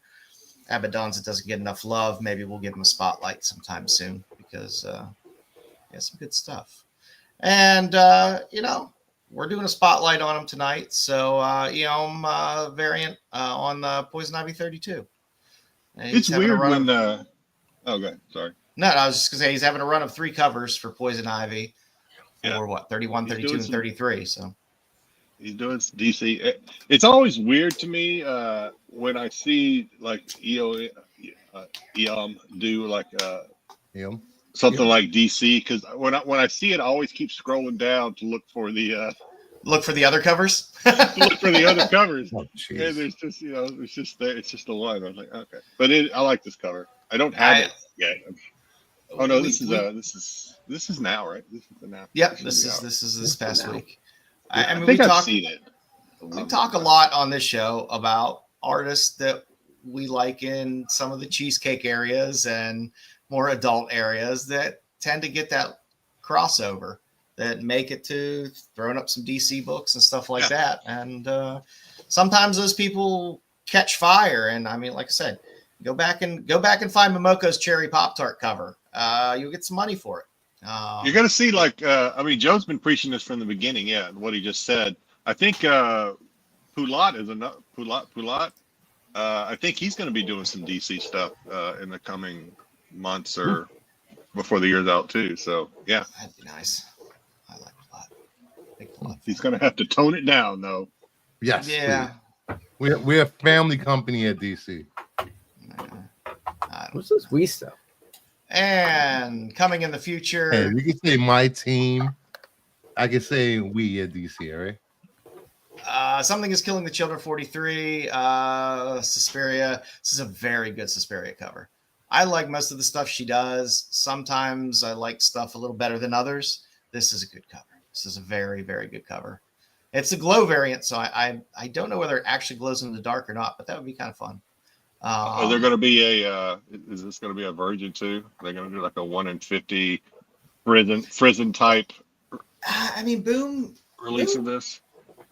Abaddon's doesn't get enough love. Maybe we'll give him a spotlight sometime soon because he has some good stuff. And we're doing a spotlight on him tonight. So Eom variant on Poison Ivy 32. It's weird when okay, sorry. No, I was just gonna say he's having a run of 3 covers for Poison Ivy for what 31, 32, and 33. So he's doing DC. It's always weird to me when I see like Eom do like something like DC because when I see it, I always keep scrolling down to look for the other covers. look for the other covers. Oh, And there's just it's just the one. I was like, okay, but I like this cover. I don't have it yet. Oh no, this is now, right? This is the now. Yep, this is this past week. I think I've seen it. We talk a lot on this show about artists that we like in some of the cheesecake areas and more adult areas that tend to get that crossover, that make it to throwing up some DC books and stuff like that. And sometimes those people catch fire. And I mean, like I said, go back and find Momoko's Cherry Pop-Tart cover. You'll get some money for it. You're going to see, Joe's been preaching this from the beginning, what he just said. I think Poulat is enough. Poulat. I think he's going to be doing some DC stuff in the coming months or before the year's out too. So yeah, that'd be nice. lot. He's going to have to tone it down, though. Yes. Yeah. Please. We're a family company at DC. What's this we stuff? And coming in the future, Hey, you can say my team. I can say we at DC, all right? Something is Killing the Children 43, Suspiria. This is a very good Suspiria cover. I like most of the stuff she does. Sometimes I like stuff a little better than others. This is a good cover. This is a very, very good cover. It's a glow variant, so I don't know whether it actually glows in the dark or not, but that would be kind of fun. Are there going to be is this going to be a Virgin too? Are they going to do like a 1 in 50 prison type I mean, Boom release of this?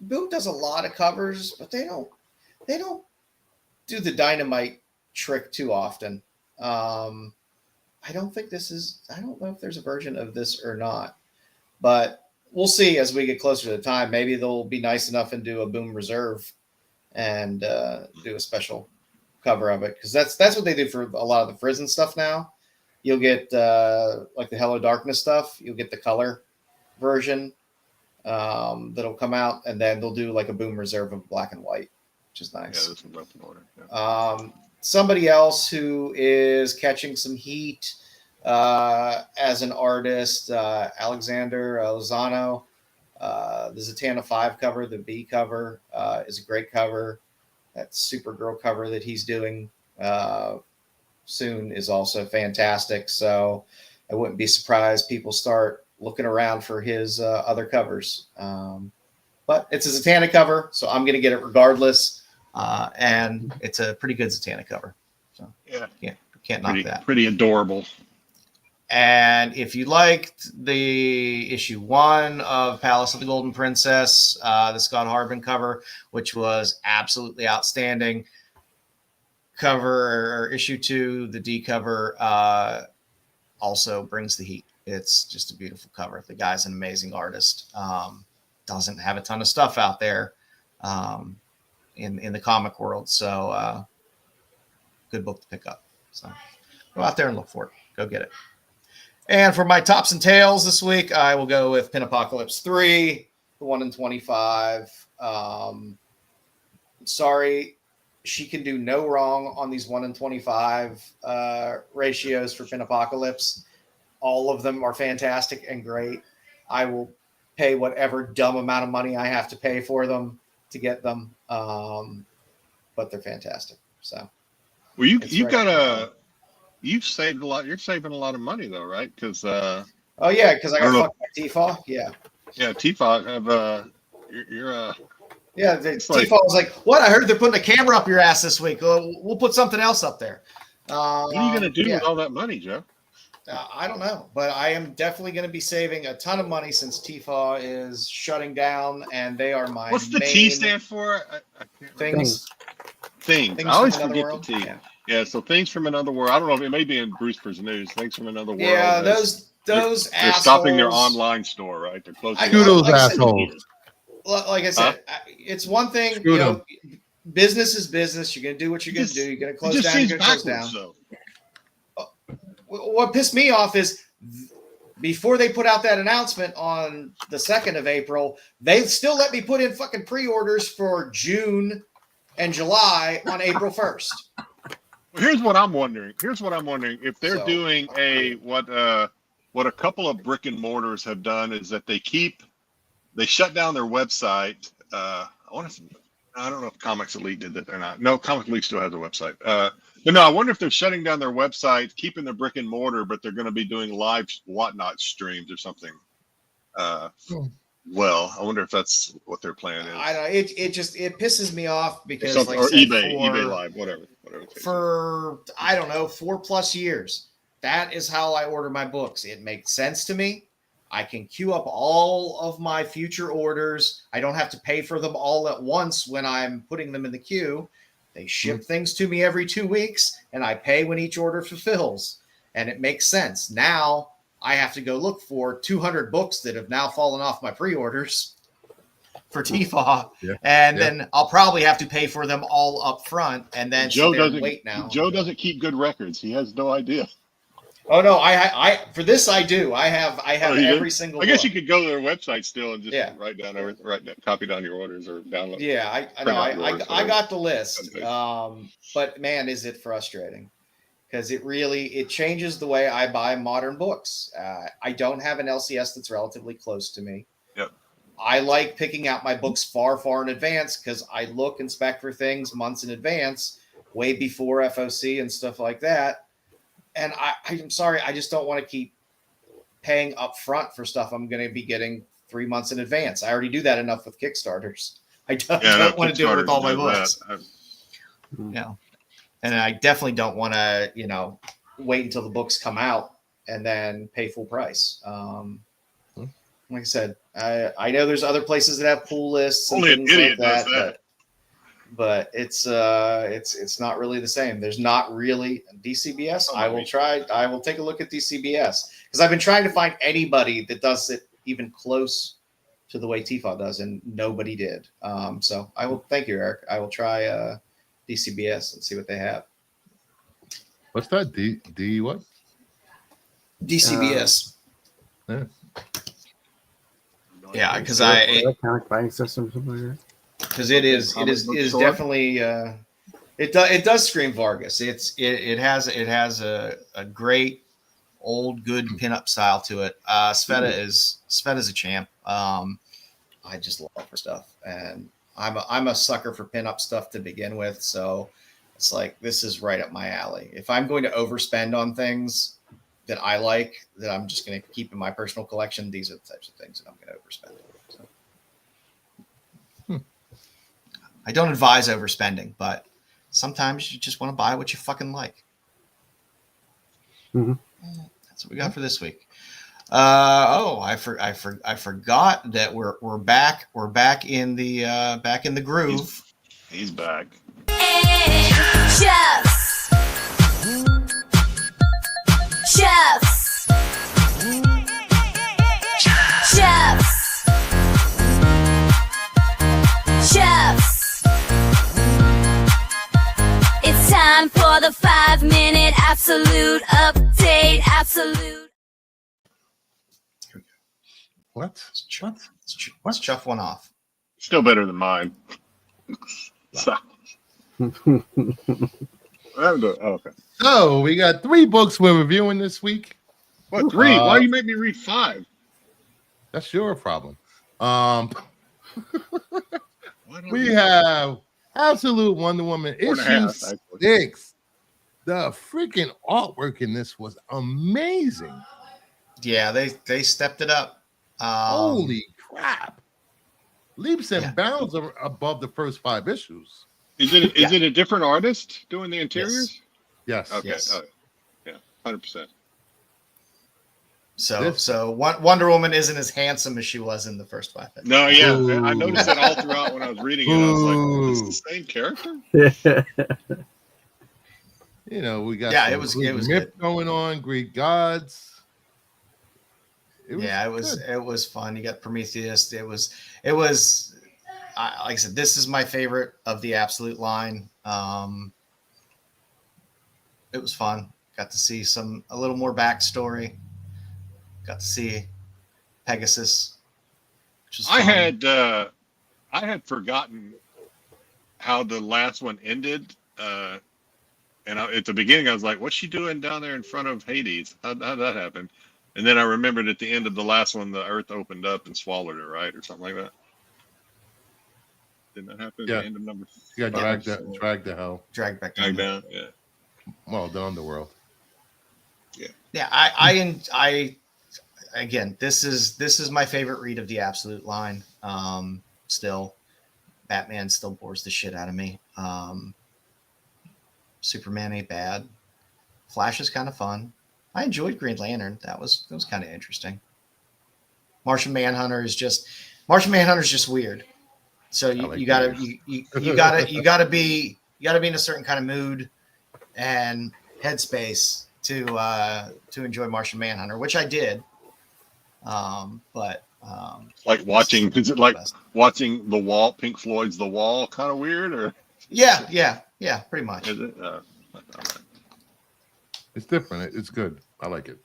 Boom does a lot of covers, but they don't do the dynamite trick too often. I don't think this is. I don't know if there's a version of this or not, but we'll see as we get closer to the time. Maybe they'll be nice enough and do a Boom Reserve and do a special cover of it, because that's what they do for a lot of the prison stuff now. You'll get like the Hello Darkness stuff. You'll get the color version that'll come out, and then they'll do like a Boom Reserve of black and white, which is nice. Yeah, this is left in order. Yeah. Somebody else who is catching some heat as an artist, Alexander Lozano. The Zatanna 5 cover, the B cover, is a great cover. That Supergirl cover that he's doing soon is also fantastic. So I wouldn't be surprised people start looking around for his other covers. But it's a Zatanna cover, so I'm going to get it regardless. And it's a pretty good Zatanna cover. So Yeah. Can't knock that. Pretty adorable. And if you liked the issue 1 of Palace of the Golden Princess, the Scott Harbin cover, which was absolutely outstanding, cover or issue 2, the D cover, also brings the heat. It's just a beautiful cover. The guy's an amazing artist. Doesn't have a ton of stuff out there in the comic world. So good book to pick up. So go out there and look for it. Go get it. And for my tops and tails this week, I will go with Pin Apocalypse 3, the 1 in 25. Sorry, she can do no wrong on these 1 in 25 ratios for Pin Apocalypse. All of them are fantastic and great. I will pay whatever dumb amount of money I have to pay for them to get them. But they're fantastic. So, Well, you've saved a lot. You're saving a lot of money though, right? Because because I got fucked by T-Fall. Yeah. Yeah, T-Fall have you're Yeah, T-Fall was like, "What? I heard they're putting a camera up your ass this week. We'll put something else up there." what are you going to do with all that money, Joe? I don't know, but I am definitely going to be saving a ton of money since T-Fall is shutting down, and they are my What's the main T stand for? I can't remember. Things. I always from Another forget the World. T. Yeah, so Things from Another World. I don't know if it may be in Brewster's News. Things from Another World. Yeah, those they're assholes. stopping their online store, right? They're closing. Kudos, like I said, assholes. Like I said, it's one thing. Screw them. Business is business. You're going to do what you're going to do. You're going to It close just down. seems You're going to close backwards, down. though. What pissed me off is before they put out that announcement on the 2nd of April, they still let me put in fucking pre-orders for June and July on April 1st. Well, here's what I'm wondering. If they're doing what a couple of brick and mortars have done is that they shut down their website. I don't know if Comics Elite did that or not. No, Comic Elite still has a website. But no, I wonder if they're shutting down their website, keeping their brick and mortar, but they're going to be doing live whatnot streams or something. Well, I wonder if that's what their plan is. I don't know. It pisses me off because Or eBay Live, whatever. For I don't know 4+ years, that is how I order my books. It makes sense to me. I can queue up all of my future orders. I don't have to pay for them all at once when I'm putting them in the queue. They ship things to me every 2 weeks, and I pay when each order fulfills. And it makes sense. Now I have to go look for 200 books that have now fallen off my pre-orders for TFAW. Then I'll probably have to pay for them all up front and then Joe sit there and wait now. Joe doesn't keep good records. He has no idea. Oh no, I for this I do. I have you do? every single. I guess book. you could go to their website still and just Yeah. copy down your orders or download. Yeah, I know. print out yours, I whatever. got the list. Okay. But man, is it frustrating because it changes the way I buy modern books. I don't have an LCS that's relatively close to me. Yep. I like picking out my books far in advance because I look and spec for things months in advance, way before FOC and stuff like that. And I'm sorry, I just don't want to keep paying up front for stuff I'm going to be getting 3 months in advance. I already do that enough with Kickstarters. I don't want to do it with all my books. And I definitely don't want to, wait until the books come out and then pay full price. Like I said, I know there's other places that have pull lists and Only an things idiot like does that, that. but it's not really the same. There's not really DCBS. I will take a look at DCBS because I've been trying to find anybody that does it even close to the way TFA does, and nobody did. So I will thank you, Eric. I will try DCBS and see what they have. What's that? D what? DCBS. Yeah. Yeah, because electronic buying system, something like that. because it is definitely it does scream Vargas. It has a great old good pinup style to it. Sveta's a champ. I just love her stuff, and I'm a sucker for pinup stuff to begin with. So it's like this is right up my alley. If I'm going to overspend on things that I like, that I'm just going to keep in my personal collection, these are the types of things that I'm going to overspend on. So. I don't advise overspending, but sometimes you just want to buy what you fucking like. Mm-hmm. That's what we got for this week. I forgot that we're back. We're back in the groove. He's back. Chefs. It's time for the 5-minute absolute update. Absolute. What? Let's chuff one off. Still better than mine. So. Okay. So we got 3 books we're reviewing this week. What, 3? Why you make me read 5? That's your problem. Why don't We you- have Absolute Wonder Woman 4.5, issue actually. 6. The freaking artwork in this was amazing. Yeah, they stepped it up. Holy crap! Leaps and bounds above the first 5 issues. Is it a different artist doing the interiors? Yes. Okay. Yes. Yeah, 100%. So Wonder Woman isn't as handsome as she was in the first 5. No, yeah, Ooh. I noticed that all throughout when I was reading it. I was like, is this the same character? You know, we got Yeah, some it was Greek good. myth going on, Greek gods. It was fun. You got Prometheus. It was like I said, this is my favorite of the Absolute line. It was fun. Got to see a little more backstory. Got to see Pegasus, which was fun. I had forgotten how the last one ended. And at the beginning, I was like, what's she doing down there in front of Hades? How'd that happen? And then I remembered at the end of the last one, the earth opened up and swallowed her, right? Or something like that. Didn't that happen at the end of number 5? You got dragged to hell. Dragged back Dragged down. down, yeah. Well, the underworld. Yeah, I again, this is my favorite read of the Absolute line. Still, Batman still bores the shit out of me. Superman ain't bad. Flash is kind of fun. I enjoyed Green Lantern. That was kind of interesting. Martian Manhunter is just weird. So you gotta be in a certain kind of mood and headspace to enjoy Martian Manhunter, which I did. Like watching, is it like watching The Wall, Pink Floyd's The Wall, kind of weird, or? Yeah, pretty much. Is it? It's different. It's good. I like it.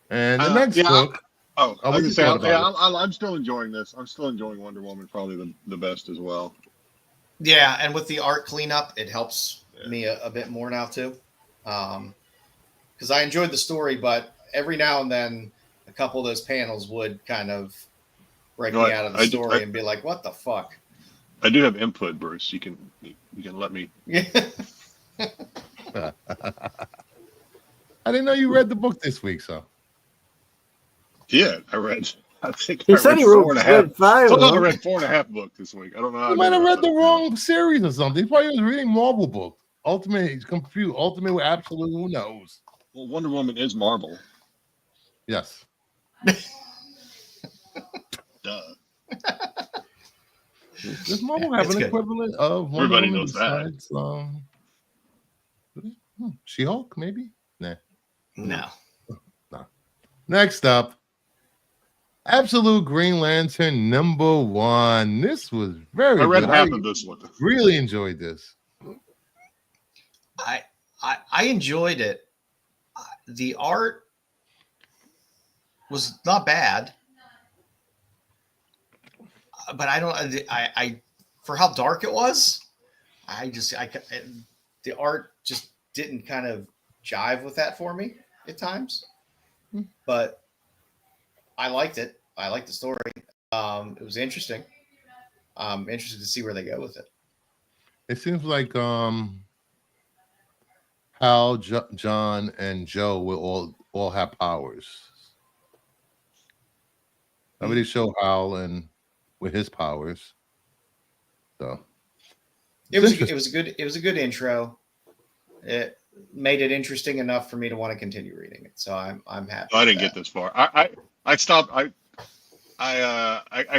And the next book. I was what gonna you say, thought about it? I'm still enjoying this. I'm still enjoying Wonder Woman, probably the best as well. Yeah, and with the art cleanup, it helps me a bit more now too. Because I enjoyed the story, but every now and then a couple of those panels would kind of break me out of the story and be like, "What the fuck?" I do have input, Bruce. You can let me. Yeah. I didn't know you read the book this week, so. Yeah, I read. I think He I said read he four and a half. read 5 of I them. read 4.5 books this week. I don't know how. You might have read the wrong series or something. He probably was reading Marvel book. Ultimate, he's confused. Ultimate with Absolute, who knows? Well, Wonder Woman is Marvel. Yes. Duh. Does Marvel have an equivalent of Wonder Everybody Woman knows that. besides She-Hulk, maybe? Nah. No. Next up, Absolute Green Lantern #1. This was very I read good. half of this one. Really enjoyed this. I enjoyed it. The art was not bad, but I for how dark it was, the art just didn't kind of jive with that for me at times. But I liked it. I liked the story. It was interesting. I'm interested to see where they go with it. It seems like Hal, John, and Joe will all have powers. Nobody show Hal and with his powers. So it was a good intro. It made it interesting enough for me to want to continue reading it. So I'm happy. I didn't get this far. I stopped. I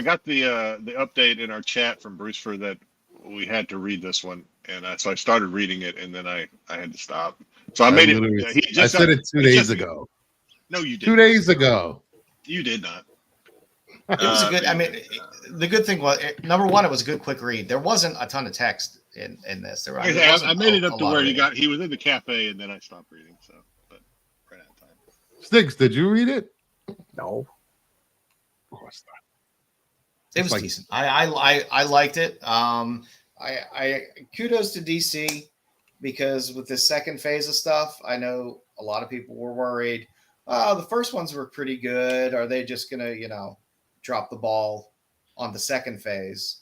got the update in our chat from Bruce for that we had to read this one, and so I started reading it, and then I had to stop. So I made it. I said it 2 days ago. No, you did. 2 days ago. You did not. It was a good. I mean, the good thing was number one, it was a good quick read. There wasn't a ton of text in this. I made it up to where he was in the cafe, and then I stopped reading. So, but ran out of time. Styx, did you read it? No. Of course not. It was decent. I liked it. I kudos to DC because with this second phase of stuff, I know a lot of people were worried. The first ones were pretty good. Are they just gonna, drop the ball on the second phase?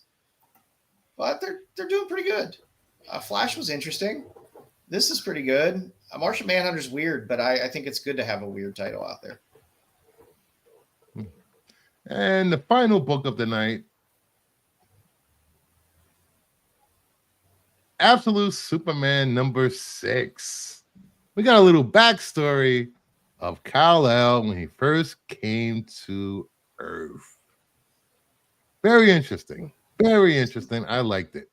But they're doing pretty good. Flash was interesting. This is pretty good. Martian Manhunter's weird, but I think it's good to have a weird title out there. And the final book of the night, Absolute Superman #6. We got a little backstory of Kal-El when he first came to Earth. Very interesting. Very interesting. I liked it.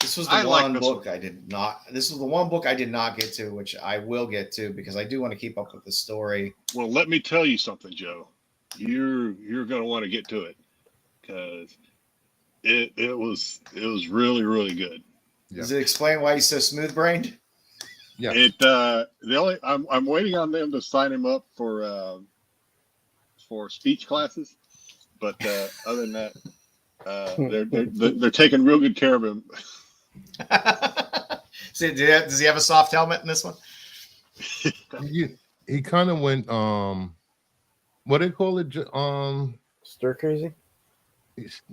This was the one book I did not. This was the one book I did not get to, which I will get to because I do want to keep up with the story. Well, let me tell you something, Joe. You're going to want to get to it because it was really, really good. Yeah. Does it explain why he's so smooth brained? Yeah. I'm waiting on them to sign him up for speech classes, but other than that, they're taking real good care of him. So, does he have a soft helmet in this one? He kind of went what do they call it? Stir crazy?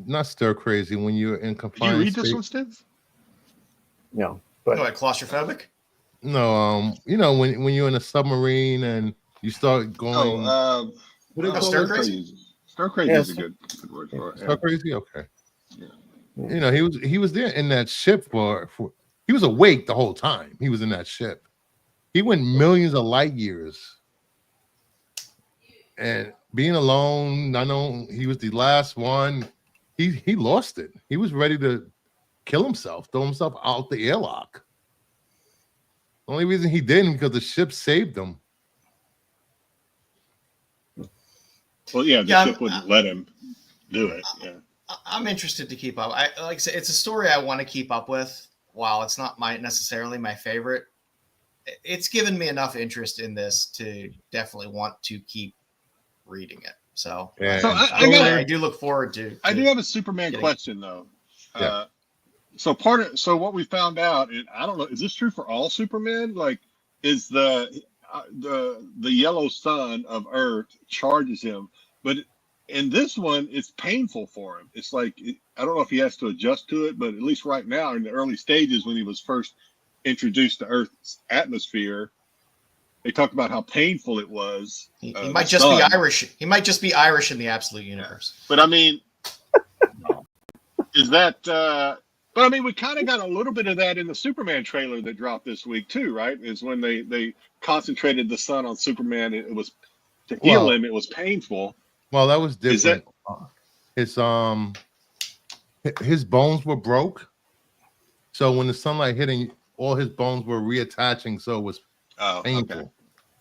Not stir crazy when you're in confined. Did you read space. this one, Steve? No, but Like claustrophobic? No, when you're in a submarine and you start going. What do they call stir it? crazy? Stir crazy is a good word for it. Stir crazy, okay. Yeah. He was there in that ship for he was awake the whole time. He was in that ship. He went millions of light years. And being alone, I know he was the last one. He lost it. He was ready to kill himself, throw himself out the airlock. The only reason he didn't because the ship saved him. Well, yeah, the ship wouldn't let him do it. Yeah, I'm interested to keep up. Like I said, it's a story I want to keep up with. While it's not necessarily my favorite, it's given me enough interest in this to definitely want to keep reading it. So, Yeah. So I do look forward to. I do have a Superman getting- question though. Yeah. So what we found out, and I don't know, is this true for all Supermen? Like, is the yellow sun of Earth charges him, but in this one, it's painful for him. It's like I don't know if he has to adjust to it, but at least right now, in the early stages when he was first introduced to Earth's atmosphere, they talked about how painful it was. He the might just sun. be Irish. He might just be Irish in the absolute universe. But I mean, is that? But I mean, we kind of got a little bit of that in the Superman trailer that dropped this week too, right? Is when they concentrated the sun on Superman. It was to heal him. It was painful. Well, that was Is that- different. His bones were broke, so when the sunlight hit him, all his bones were reattaching, so it was painful. Okay.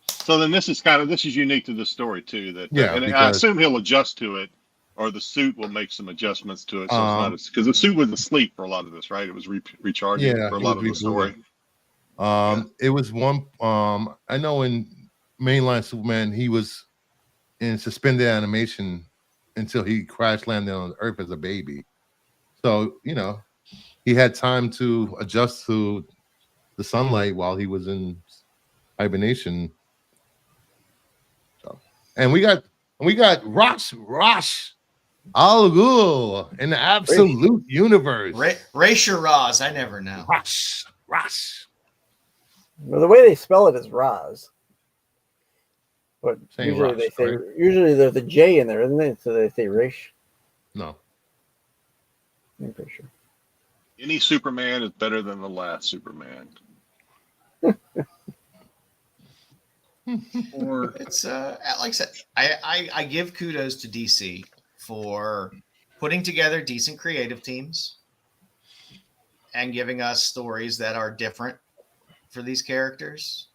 So then this is unique to this story too. That Yeah, and I because- assume he'll adjust to it, or the suit will make some adjustments to it. So it's not because the suit was asleep for a lot of this, right? It was recharging for a it lot was of the story. It was one. I know in mainline Superman, he was in suspended animation until he crash landed on Earth as a baby. So he had time to adjust to the sunlight while he was in hibernation. So, and we got Rosh Al Ghul in the absolute universe. Ray Shiraz, I never know. Rosh. Well, the way they spell it is Raz. But Saying usually Rosh, they say right? usually there's a J in there, isn't it? So they say Rish. No. I'm pretty sure. Any Superman is better than the last Superman. Or It's like I said, I give kudos to DC for putting together decent creative teams and giving us stories that are different for these characters.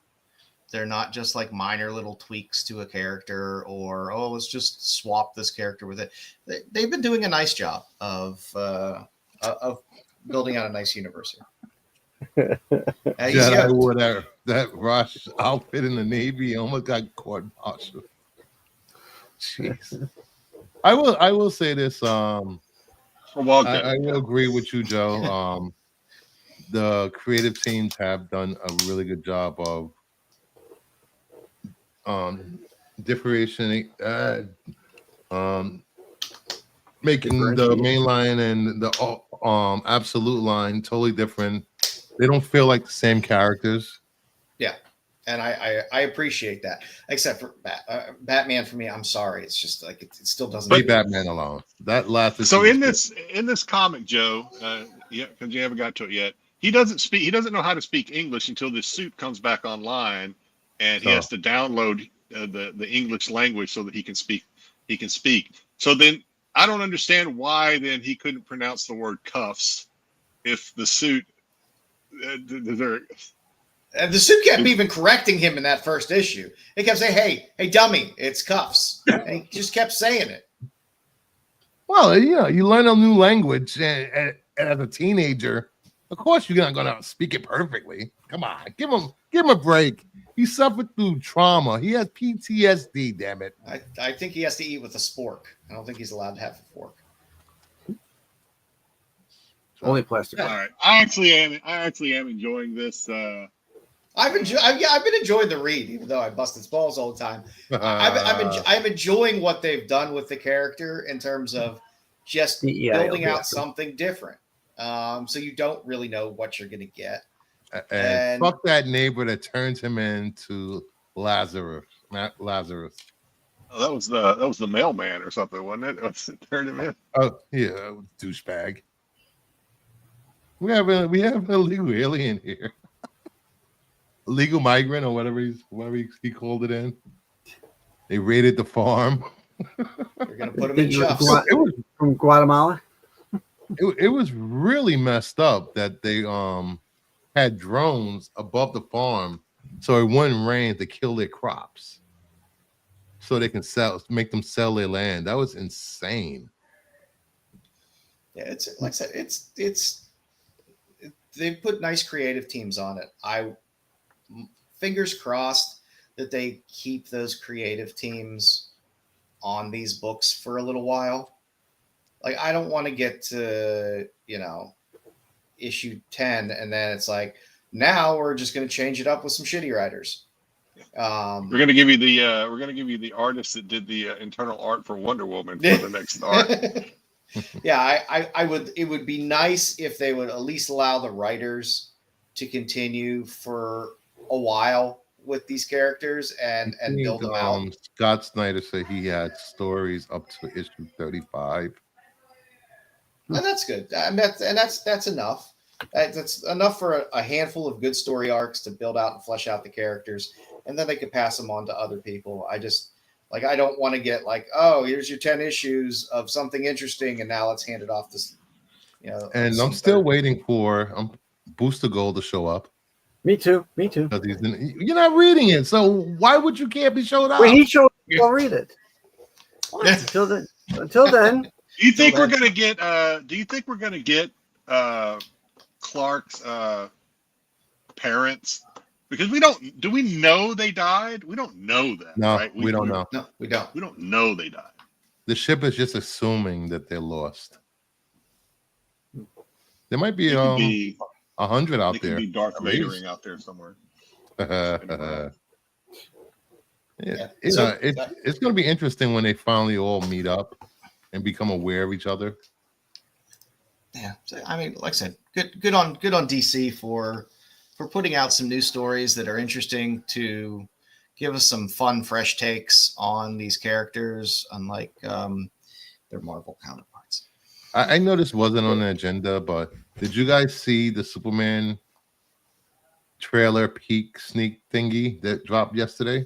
They're not just like minor little tweaks to a character or, oh, let's just swap this character with it. They've been doing a nice job of building out a nice universe here. Jedi wore that Rosh outfit in the Navy, almost got court-martialed. Jeez. I will say this. I will agree with you, Joe. The creative teams have done a really good job of differentiating, making the main line and the absolute line totally different. They don't feel like the same characters. Yeah, and I appreciate that. Except for Batman, for me, I'm sorry, it's just like it still doesn't. Leave Batman alone. That last. So in this comic, Joe, because you haven't got to it yet, he doesn't speak. He doesn't know how to speak English until this suit comes back online, and he has to download the English language so that he can speak. So then I don't understand why then he couldn't pronounce the word cuffs if the suit. And the suit kept even correcting him in that first issue. He kept saying, "Hey, dummy, it's cuffs." And he just kept saying it. Well, you learn a new language, and as a teenager, of course you're not going to speak it perfectly. Come on, give him a break. He suffered through trauma. He has PTSD. Damn it! I think he has to eat with a spork. I don't think he's allowed to have a fork. Only plastic. All right, I actually am enjoying this. I've been enjoying the read, even though I bust its balls all the time. I'm enjoying what they've done with the character in terms of just building out something different. So you don't really know what you're going to get. And fuck that neighbor that turns him into Lazarus. Not Lazarus. Oh, that was the mailman or something, wasn't it? It turned him in. Oh yeah, douchebag. We have an illegal alien here. Illegal migrant or whatever he called it in. They raided the farm. You're gonna put him in chuffs. It was from Guatemala. It was really messed up that they had drones above the farm so it wouldn't rain to kill their crops. So they can make them sell their land. That was insane. Yeah, it's like I said, it's they put nice creative teams on it. fingers crossed that they keep those creative teams on these books for a little while. Like, I don't want to get to, issue 10 and then it's like, now we're just going to change it up with some shitty writers. We're going to give you the artist that did the internal art for Wonder Woman for the next art. Yeah, I would. It would be nice if they would at least allow the writers to continue for a while with these characters and build them out. Scott Snyder said he had stories up to issue 35. And that's good. And that's enough. That's enough for a handful of good story arcs to build out and flesh out the characters, and then they could pass them on to other people. I don't want to get like, oh, here's your 10 issues of something interesting, and now let's hand it off to, And I'm still waiting for Booster Gold to show up. Me too. Because you're not reading it, so why would you can't be showed up? Wait, he showed. I'll read it. Until then. Do you think we're gonna get? Do you think we're gonna get Clark's parents? Because we don't. Do we know they died? We don't know that. No, right? we don't know. No, we don't. We don't know they died. The ship is just assuming that they're lost. There might be 100 out there. Could be Darth Vadering out there somewhere. It's going to be interesting when they finally all meet up and become aware of each other. Yeah, I mean, like I said, good on DC for putting out some new stories that are interesting to give us some fun, fresh takes on these characters, unlike their Marvel counterparts. I know this wasn't on the agenda, but did you guys see the Superman trailer peek sneak thingy that dropped yesterday?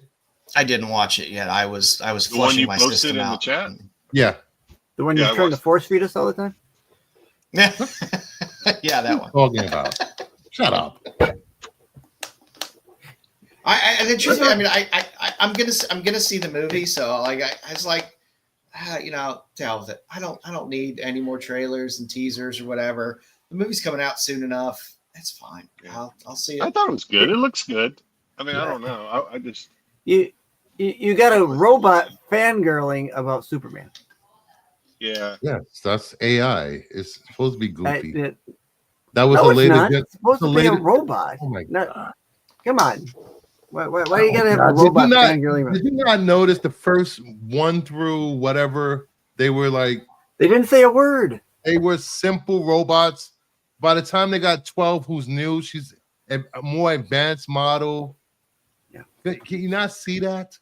I didn't watch it yet. I was The one flushing you my posted system in out. the chat. Yeah. The one you're trying to force feed us all the time? Yeah, yeah, that one. Talking about. Shut up. And then truthfully, I mean, I'm gonna see the movie, so like I was like, tell that I don't need any more trailers and teasers or whatever. The movie's coming out soon enough. It's fine. Yeah. I'll see it. I thought it was good. It looks good. I mean, I don't know. I just you got a robot fangirling about Superman. yeah. Yes, that's AI. It's supposed to be goofy. That was no, the it's latest. not. It's supposed to be a robot. Oh my god! Come on. Why you gotta have a robot fangirling? Did you not notice the first 1 through whatever they were like? They didn't say a word. They were simple robots. By the time they got 12, who's new? She's a more advanced model. Yeah. Can you not see that?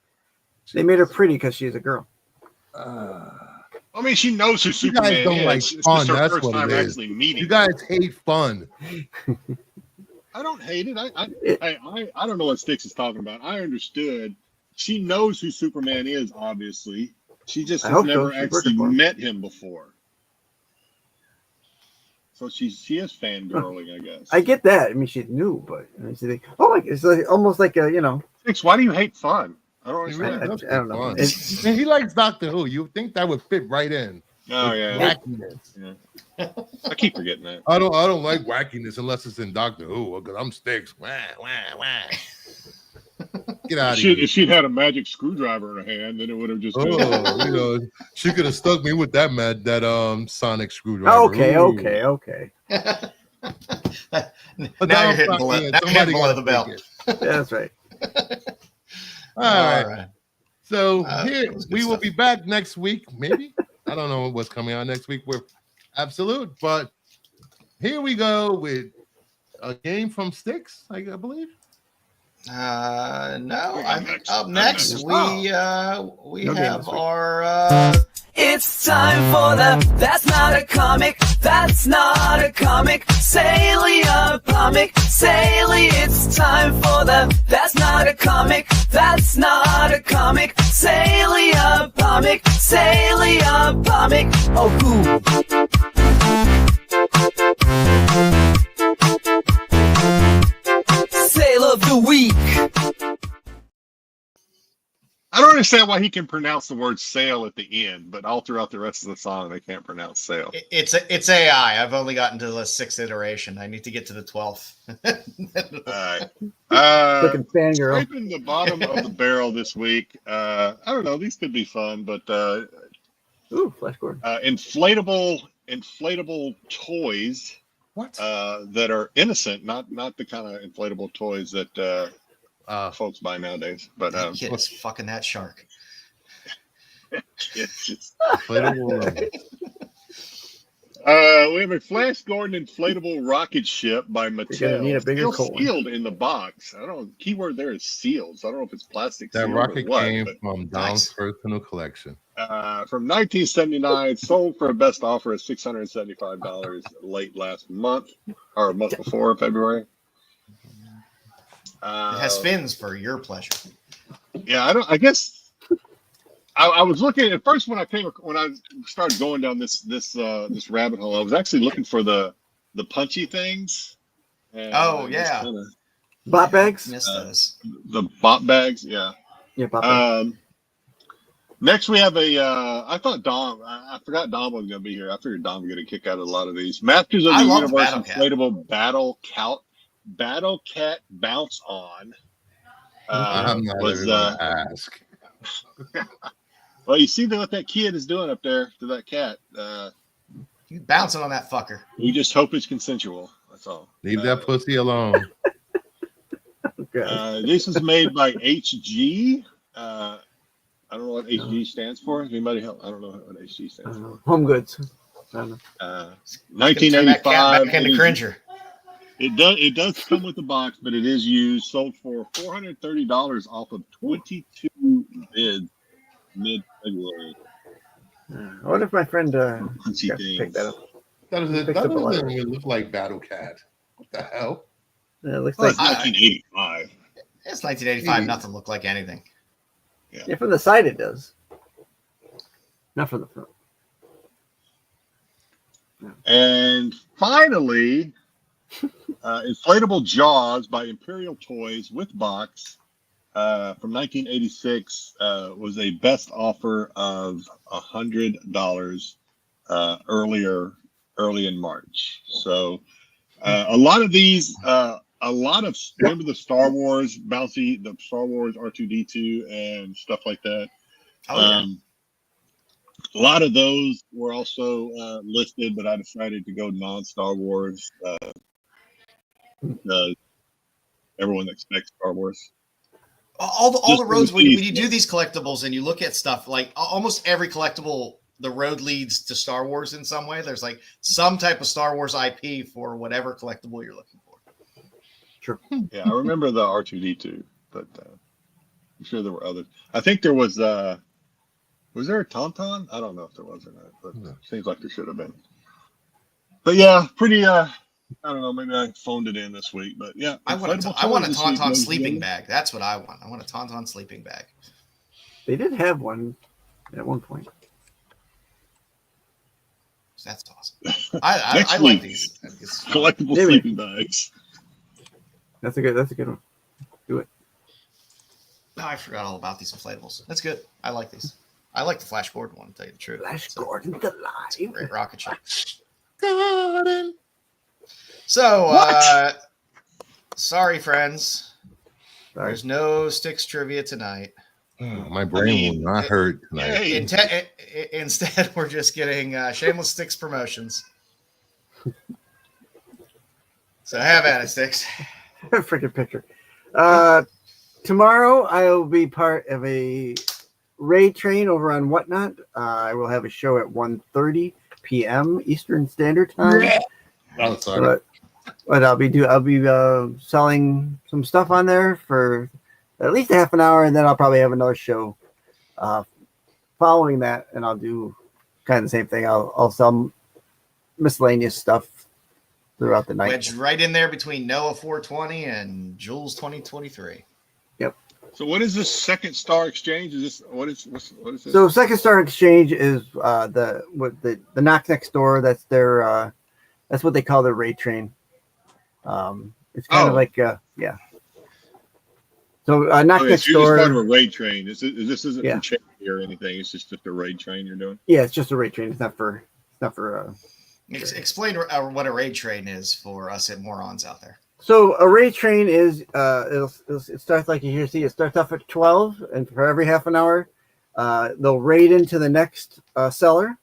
They made her pretty because she's a girl. I mean, she knows who You Superman guys don't is. like It's fun. just her That's first what time it is. actually meeting. You guys hate fun. I don't hate it. I don't know what Styx is talking about. I understood. She knows who Superman is. Obviously, she just has never actually met him before. So she is fangirling, I guess. I get that. I mean, she's new, but she's like, oh my, it's like, almost like a Styx, why do you hate fun? I don't understand. I don't know. And he likes Doctor Who. You think that would fit right in? Oh yeah. Wackiness. Yeah. I keep forgetting that. I don't like wackiness unless it's in Doctor Who because I'm Styx. Wah, wah, wah. Get out of here. If she'd had a magic screwdriver in her hand, then it would have just been. Oh, she could have stuck me with that sonic screwdriver. Okay. Now Now you're hitting below the belt. Yeah, that's right. All right. So here we will be back next week, maybe. I don't know what's coming out next week with Absolute, but here we go with a game from Styx, I believe. No, I think up next we have our It's time for the That's Not a Comic, That's Not a Comic, Salia comic, Salia. It's time for the That's Not a Comic, That's Not a Comic, Salia comic, Salia comic. Oh, cool. Sale of the week. I don't understand why he can pronounce the word sail at the end, but all throughout the rest of the song, they can't pronounce sail. It's AI. I've only gotten to the 6th iteration. I need to get to the 12th. Looking fangirl. Scraping the bottom of the barrel this week. I don't know. These could be fun, but Ooh, Flash Gordon. inflatable toys What? that are innocent, not the kind of inflatable toys that folks buy nowadays. But That kid is fucking that shark. it's Inflatable. we have a Flash Gordon inflatable rocket ship by Mattel. You're gonna need a bigger Still coin. sealed in the box. I don't know. Keyword there is sealed. So I don't know if it's plastic. That sealed rocket or what, came but, from Dom's Nice. personal collection. from 1979, sold for a best offer of $675 late last month or a month before February. It has fins for your pleasure. Yeah, I guess I was looking at first when I started going down this rabbit hole. I was actually looking for the punchy things. And Oh, I just yeah. kinda- Bot bags? Missed those. the bot bags, yeah. Yeah, bot bags. Next we have I thought Dom. I forgot Dom was going to be here. I figured Dom would get a kick out of a lot of these. Masters of I the love Universe Battle Cat. inflatable Battle Cat bounce on. I'm not was even gonna ask. well, you see what that kid is doing up there to that cat. You bouncing on that fucker. We just hope it's consensual. That's all. Leave that pussy alone. Okay. This is made by HG. I don't know what HG stands for. Anybody help? I don't know what HG stands for. Home goods. I don't know. Turn that cat 1985. back into Cringer. It does come with the box, but it is used. Sold for $430 off of 22 bids mid-February. I wonder if my friend Punchy picked that up. That Picked up a doesn't lot. even look like Battle Cat. What the hell? Yeah, it looks Well, like it's 1985. It's 1985. Nothing looked like anything. yeah, from the side it does. Not from the front. And finally, inflatable Jaws by Imperial Toys with box from 1986 was a best offer of $100 early in March. So a lot of these, remember the Star Wars bouncy, the Star Wars R2D2 and stuff like that. Oh, yeah. A lot of those were also listed, but I decided to go non-Star Wars. Everyone expects Star Wars. All the Just roads, when these- you do these collectibles and you look at stuff, like almost every collectible, the road leads to Star Wars in some way. There's like some type of Star Wars IP for whatever collectible you're looking for. Sure. Yeah, I remember the R2D2, but I'm sure there were others. I think there was there a Tauntaun? I don't know if there was or not, but seems like there should have been. But yeah, pretty I don't know, maybe I phoned it in this week, but yeah. I want a Tauntaun sleeping bag. That's what I want. I want a Tauntaun sleeping bag. They did have one at one point. That's awesome. I Next like week, these. collectible Maybe. sleeping bags. That's a good one. Do it. No, I forgot all about these inflatables. That's good. I like these. I like the Flash Gordon one, to tell you the truth. Flash It's a Gordon great alive. rocket ship. Gordon. So, sorry, friends. Sorry. There's no Styx trivia tonight. My brain will not hurt tonight. Hey, Instead, we're just getting shameless Styx promotions. So have at it, Styx. Freaking picture. Tomorrow I will be part of a raid train over on Whatnot. I will have a show at 1:30 p.m. Eastern Standard Time. Oh, sorry. But I'll be selling some stuff on there for at least a half an hour, and then I'll probably have another show following that, and I'll do kind of the same thing. I'll sell miscellaneous stuff throughout the night. Wedged right in there between Noah 420 and Jules 2023. so what is this Second Star Exchange? Is this what is this? So Second Star Exchange is the knock next door. That's their that's what they call their raid train. It's kind of like yeah. So knock Okay, next so you're just part of door. a raid train. This isn't Yeah. for charity or anything. It's just a raid train you're doing. Yeah, it's just a raid train. It's not for. Explain what a raid train is for us morons out there. So a raid train is it starts like you see. It starts off at 12, and for every half an hour, they'll raid into the next cellar,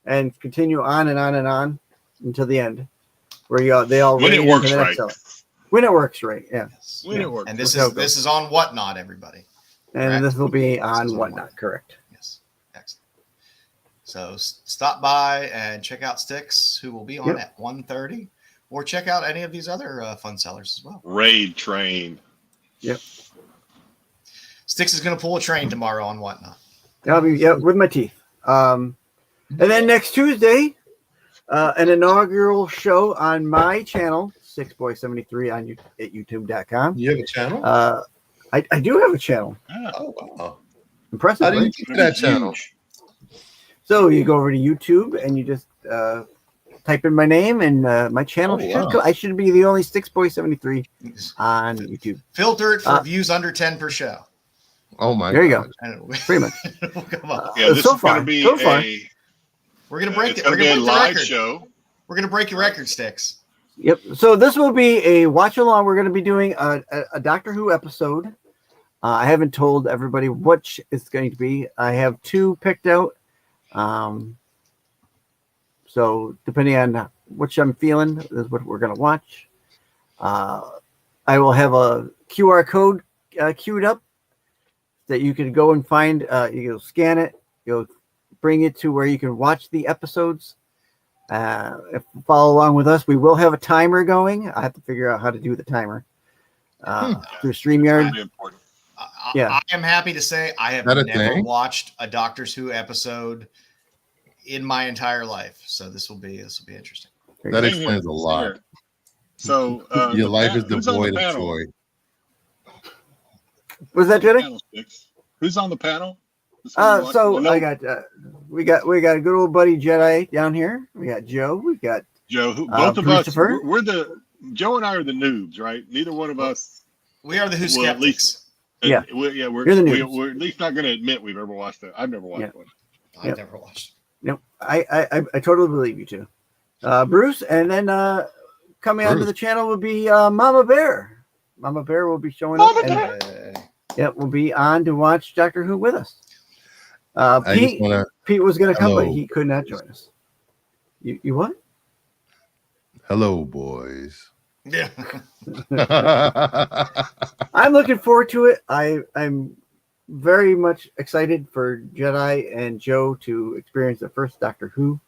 and continue on and on and on until the end, where they all When raid it works into the next right. cellar. When it works right, yeah. Yes. When it works. And That's how it this is on Whatnot, everybody. And Correct. this will be This on is on Whatnot, correct? Yes, excellent. So stop by and check out Styx, who will be on at 1:30, or check out any of these other fun sellers as well. Raid train. Yep. Styx is going to pull a train tomorrow on Whatnot. I'll be with my teeth. And then next Tuesday, an inaugural show on my channel, Cbsi at YouTube.com. You have a channel? I do have a channel. Oh, wow. Impressive. How do you Right? keep that channel? So you go over to YouTube and you just type in my name and my channel. I should be the only Cbsi on YouTube. Filtered for views under 10 per show. Oh my! There you God. go. Pretty much. Come on. Yeah, this so is going far, to be so far. We're going to break it's it. We're going to going be to a break the live record. show. We're going to break your record, Styx. Yep. So this will be a watch along. We're going to be doing a Doctor Who episode. I haven't told everybody which it's going to be. I have 2 picked out. So depending on which I'm feeling is what we're going to watch. I will have a QR code queued up that you can go and find. You'll scan it. You'll bring it to where you can watch the episodes. If you follow along with us, we will have a timer going. I have to figure out how to do the timer through StreamYard. Very important. Yeah. I am happy to say I have That a never thing? watched a Doctor Who episode in my entire life. So this will be interesting. That Same explains here. a lot. So Your life is who's on the devoid of panel? joy. Was that Jedi? Panel Sticks. Who's on the panel? This one you watch? So No, I got we got a good old buddy Jedi down here. We got Joe. We got Joe. Both of us. Christopher? We're the Joe and I are the noobs, right? Neither one of us. We are the Who Well, at skeptics. Yeah. We're You're the noobs. we're at least not going to admit we've ever watched it. I've never watched one. I've never watched. no. I totally believe you too, Bruce. And then coming onto Bruce. the channel will be Mama Bear. Mama Bear will be showing up. And, we'll be on to watch Doctor Who with us. I just Pete, want to Pete was going to come, but Hello. he could not join us. You what? hello, boys. Yeah. I'm looking forward to it. I'm very much excited for Jedi and Joe to experience the first Doctor Who.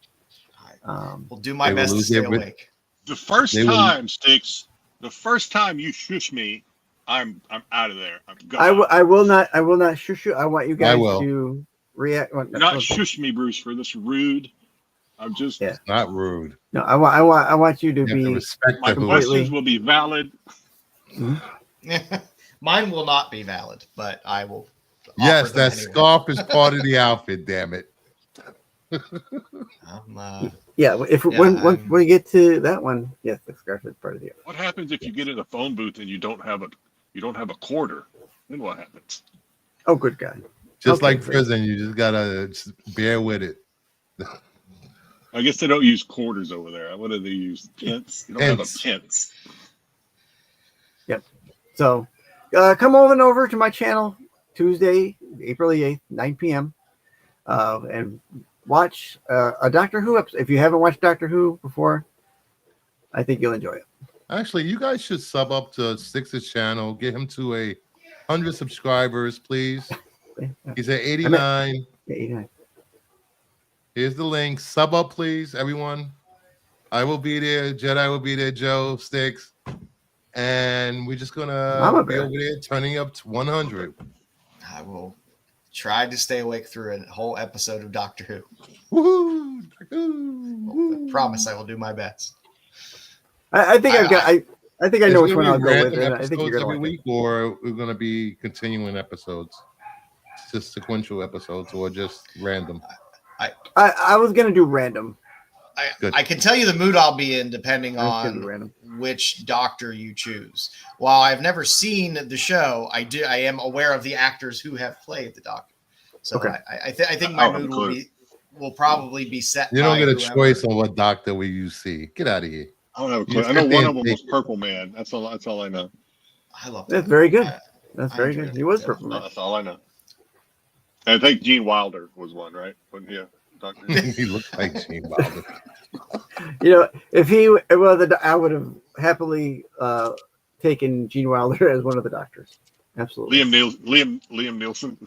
We'll do my They will best to lose stay their wit. awake. The first They will- time, Sticks. The first time you shush me, I'm out of there. I'm gone. I will not shush you. I want you guys will. to react. Not shush me, Bruce, for this rude. I'm just. Yeah. Not rude. No, I want you to You have to be. respect My the Who. questions will be valid. Mine will not be valid, but I will. Yes, offer them that anyway. scarf is part of the outfit. Damn it. Yeah, when we get to that one, yes, the scarf is part of the. What happens if you get in a phone booth and you don't have a quarter? Then what happens? Oh, good God! Just Okay, like great. prison, you just gotta bear with it. I guess they don't use quarters over there. What do they use? Pence? You don't have a Pence. pence. So, come over to my channel Tuesday, April 8th, 9 p.m. And watch a Doctor Who episode. If you haven't watched Doctor Who before, I think you'll enjoy it. Actually, you guys should sub up to Styx's channel. Get him to 100 subscribers, please. He's at 89. Yeah, 89. Here's the link. Sub up, please, everyone. I will be there. Jedi will be there. Joe, Styx. And we're just gonna Mama be Bear. over there turning up to 100. I will try to stay awake through a whole episode of Doctor Who. Woohoo! I promise I will do my best. I think I've got. I think I know which one I'll go with. Random And I think you're episodes gonna every like it. week, or we're gonna be continuing episodes, just sequential episodes, or just random. I was gonna do random. Good. I can tell you the mood I'll be in depending That's gonna be on random. which Doctor you choose. While I've never seen the show, I am aware of the actors who have played the Doctor. So Okay. I think my I don't have a mood clue. will probably be set. You don't by get a whoever. choice on what doctor will you see. Get out of here. I don't have a You clue. just I know sit there one and of them take was Purple Man. That's all. That's all I know. I love That's that. very good. I- That's I very enjoyed good. it. He was Yeah. Purple Man. That's all I know. And I think Gene Wilder was one, right? Wasn't he a doctor? He looks like Gene Wilder. You know, if he I would have happily taken Gene Wilder as one of the doctors. Absolutely. Liam Nielsen.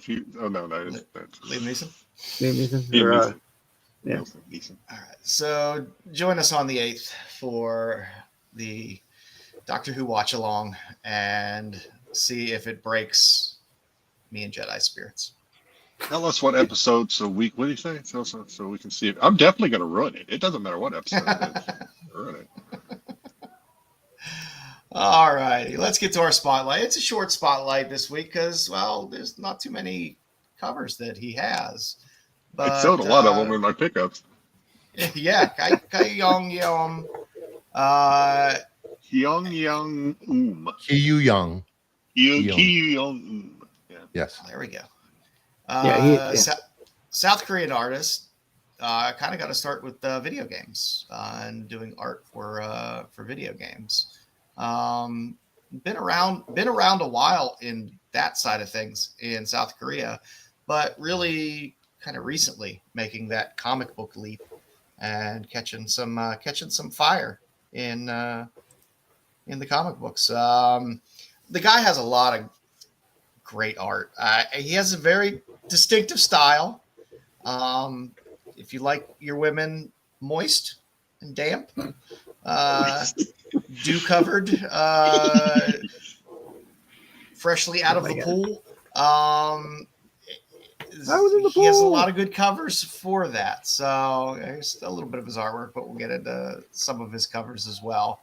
Oh no, that's Liam Neeson. Liam Neeson, Liam or, Neeson. yeah. Neeson. All right. So join us on the 8th for the Doctor Who watch along and see if it breaks me and Jedi spirits. Tell us what episode so we. What do you say? So we can see it. I'm definitely going to ruin it. It doesn't matter what episode it is. Ruin it. All righty, let's get to our spotlight. It's a short spotlight this week because, well, there's not too many covers that he has. But, I sold a lot of them in my pickups. Yeah, Kyuyong Eom. Kyuyong Eom. Kyuyong. Kyuyong. Yeah. Yes. There we go. Yeah, South Korean artist. Kind of got to start with video games and doing art for video games. Been around a while in that side of things in South Korea, but really kind of recently making that comic book leap and catching some fire in the comic books. The guy has a lot of great art. He has a very distinctive style. If you like your women moist and damp, dew covered, freshly out of the pool. I was in the He has a pool. lot of good covers for that. So there's a little bit of his artwork, but we'll get into some of his covers as well.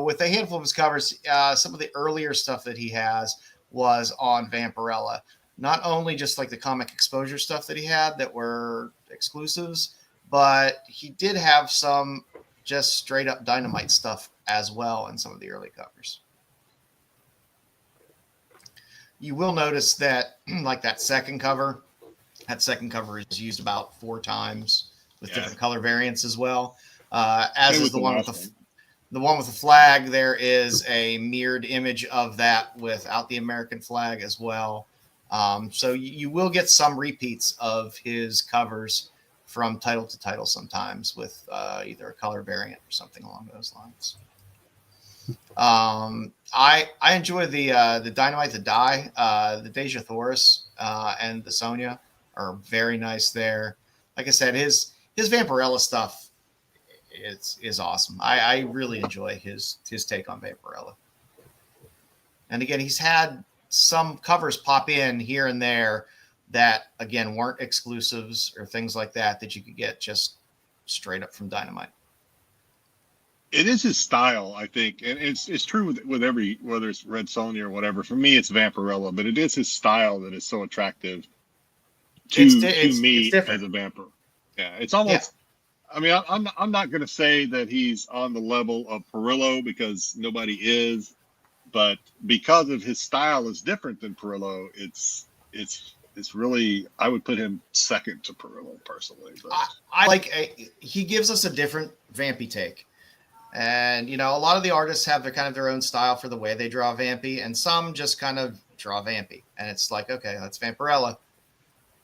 With a handful of his covers, some of the earlier stuff that he has was on Vampirella. Not only just like the comic exposure stuff that he had that were exclusives, but he did have some just straight up Dynamite stuff as well in some of the early covers. You will notice that, like that second cover is used about 4 times with different color variants as well. As is the one with the one with the flag. There is a mirrored image of that without the American flag as well. So you will get some repeats of his covers from title to title sometimes with either a color variant or something along those lines. I enjoy the Dynamite, the Die, the Deja Thoris, and the Sonya are very nice there. Like I said, his Vampirella stuff is awesome. I really enjoy his take on Vampirella. And again, he's had some covers pop in here and there that again weren't exclusives or things like that you could get just straight up from Dynamite. It is his style, I think, and it's true with every, whether it's Red Sonja or whatever. For me, it's Vampirella, but it is his style that is so attractive to me as a vampire. Yeah, it's almost. Yeah. I mean, I'm not going to say that he's on the level of Perillo because nobody is, but because of his style is different than Perillo, it's really, I would put him second to Perillo personally. But I like he gives us a different vampy take. And, you know, a lot of the artists have their own style for the way they draw Vampy, and some just kind of draw Vampy. And it's like, okay, that's Vampirella.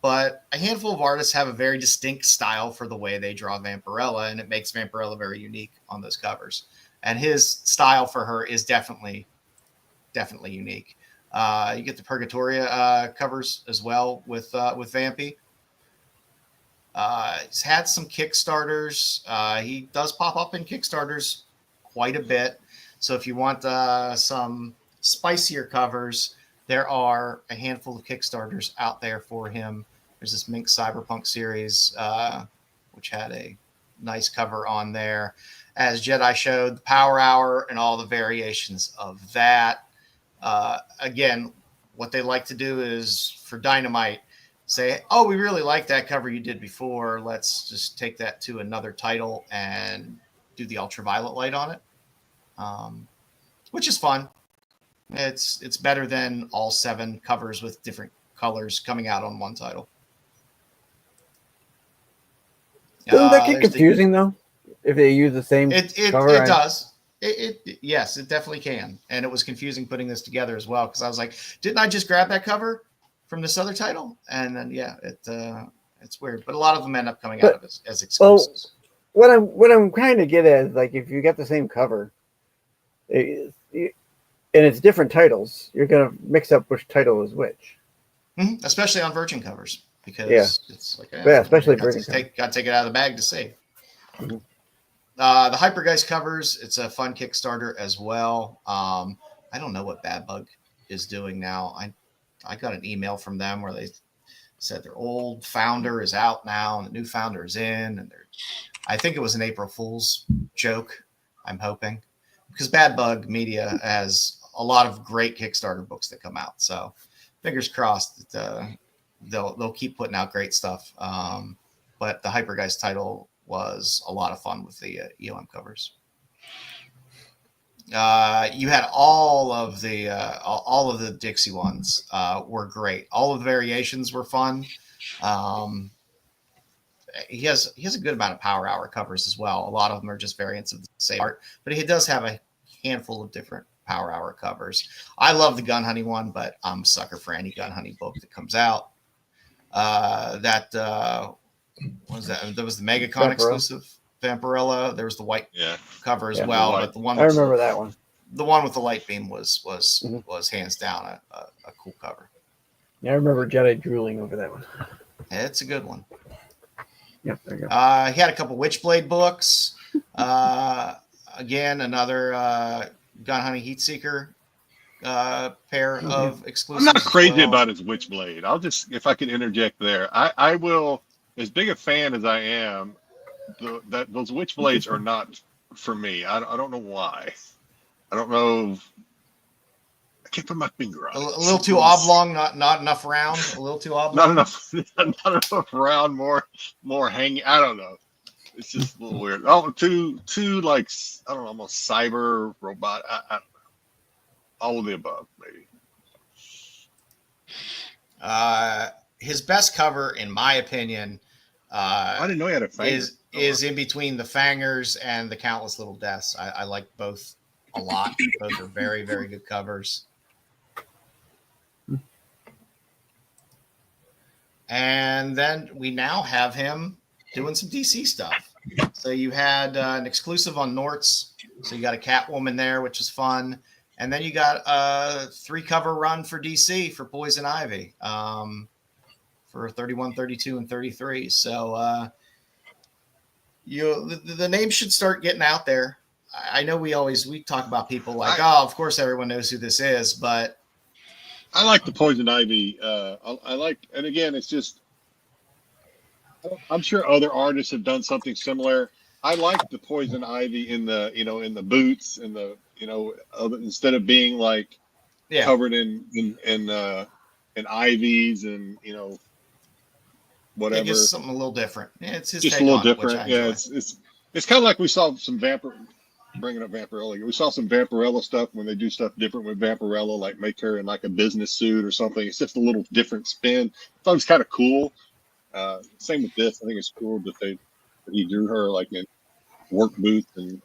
But a handful of artists have a very distinct style for the way they draw Vampirella, and it makes Vampirella very unique on those covers. And his style for her is definitely unique. You get the Purgatoria covers as well with Vampy. He's had some Kickstarters. He does pop up in Kickstarters quite a bit. So if you want some spicier covers, there are a handful of Kickstarters out there for him. There's this Mink Cyberpunk series, which had a nice cover on there. As Jedi showed, the Power Hour and all the variations of that. Again, what they like to do is for Dynamite, say, oh, we really like that cover you did before. Let's just take that to another title and do the ultraviolet light on it, which is fun. It's better than all 7 covers with different colors coming out on one title. Doesn't that get confusing though? If they use the same cover, it does. Yes, it definitely can. And it was confusing putting this together as well because I was like, didn't I just grab that cover from this other title? And then it's weird, but a lot of them end up coming out of as exclusives. Well, what I'm trying to get at is like if you got the same cover, and it's different titles, you're gonna mix up which title is which. Mm-hmm. Especially on Virgin covers because it's like especially Virgin. Got to take it out of the bag to see. Mm-hmm. The Hypergeist covers, it's a fun Kickstarter as well. I don't know what Bad Bug is doing now. I got an email from them where they said their old founder is out now and the new founder is in. And I think it was an April Fool's joke, I'm hoping. Because Bad Bug Media has a lot of great Kickstarter books that come out. So fingers crossed that they'll keep putting out great stuff. But the Hypergeist title was a lot of fun with the EOM covers. You had all of the Dixie ones were great. All of the variations were fun. He has a good amount of Power Hour covers as well. A lot of them are just variants of the same art, but he does have a handful of different Power Hour covers. I love the Gun Hunting one, but I'm a sucker for any Gun Hunting book that comes out. What was that? There was the MegaCon exclusive Vampirella. There was the white cover as well. But the one I remember that one. The one with the light beam was hands down a cool cover. Yeah, I remember Jedi drooling over that one. It's a good one. Yep, there you go. He had a couple Witchblade books. Again, another Gun Hunting Heatseeker pair of exclusives. I'm not crazy about his Witchblade. I'll just, if I could interject there, I will. As big a fan as I am, those Witchblades are not for me. I don't know why. I don't know. I can't put my finger on it. A little too oblong, not enough round. A little too oblong. Not enough round. More hanging. I don't know. It's just a little weird. Oh, too like I don't know, almost cyber robot. I don't know. All of the above, maybe. His best cover, in my opinion, I didn't know he had a fanger. Is in between the Fangers and the Countless Little Deaths. I like both a lot. Both are very, very good covers. And then we now have him doing some DC stuff. So you had an exclusive on Nort's. So you got a Catwoman there, which is fun. And then you got a 3-cover run for DC for Poison Ivy for 31, 32, and 33. So the name should start getting out there. I know we talk about people like, of course everyone knows who this is, but I like the Poison Ivy. I like, and again, it's just, I'm sure other artists have done something similar. I like the Poison Ivy in the, in the boots and the, instead of being like covered in ivies and, whatever. Just something a little different. Yeah, it's his just take a little on it, different. Yeah. It's kind of like we saw some bringing up Vampirella. We saw some Vampirella stuff when they do stuff different with Vampirella, like make her in like a business suit or something. It's just a little different spin. I thought it was kind of cool. Same with this. I think it's cool that he drew her like in work boots and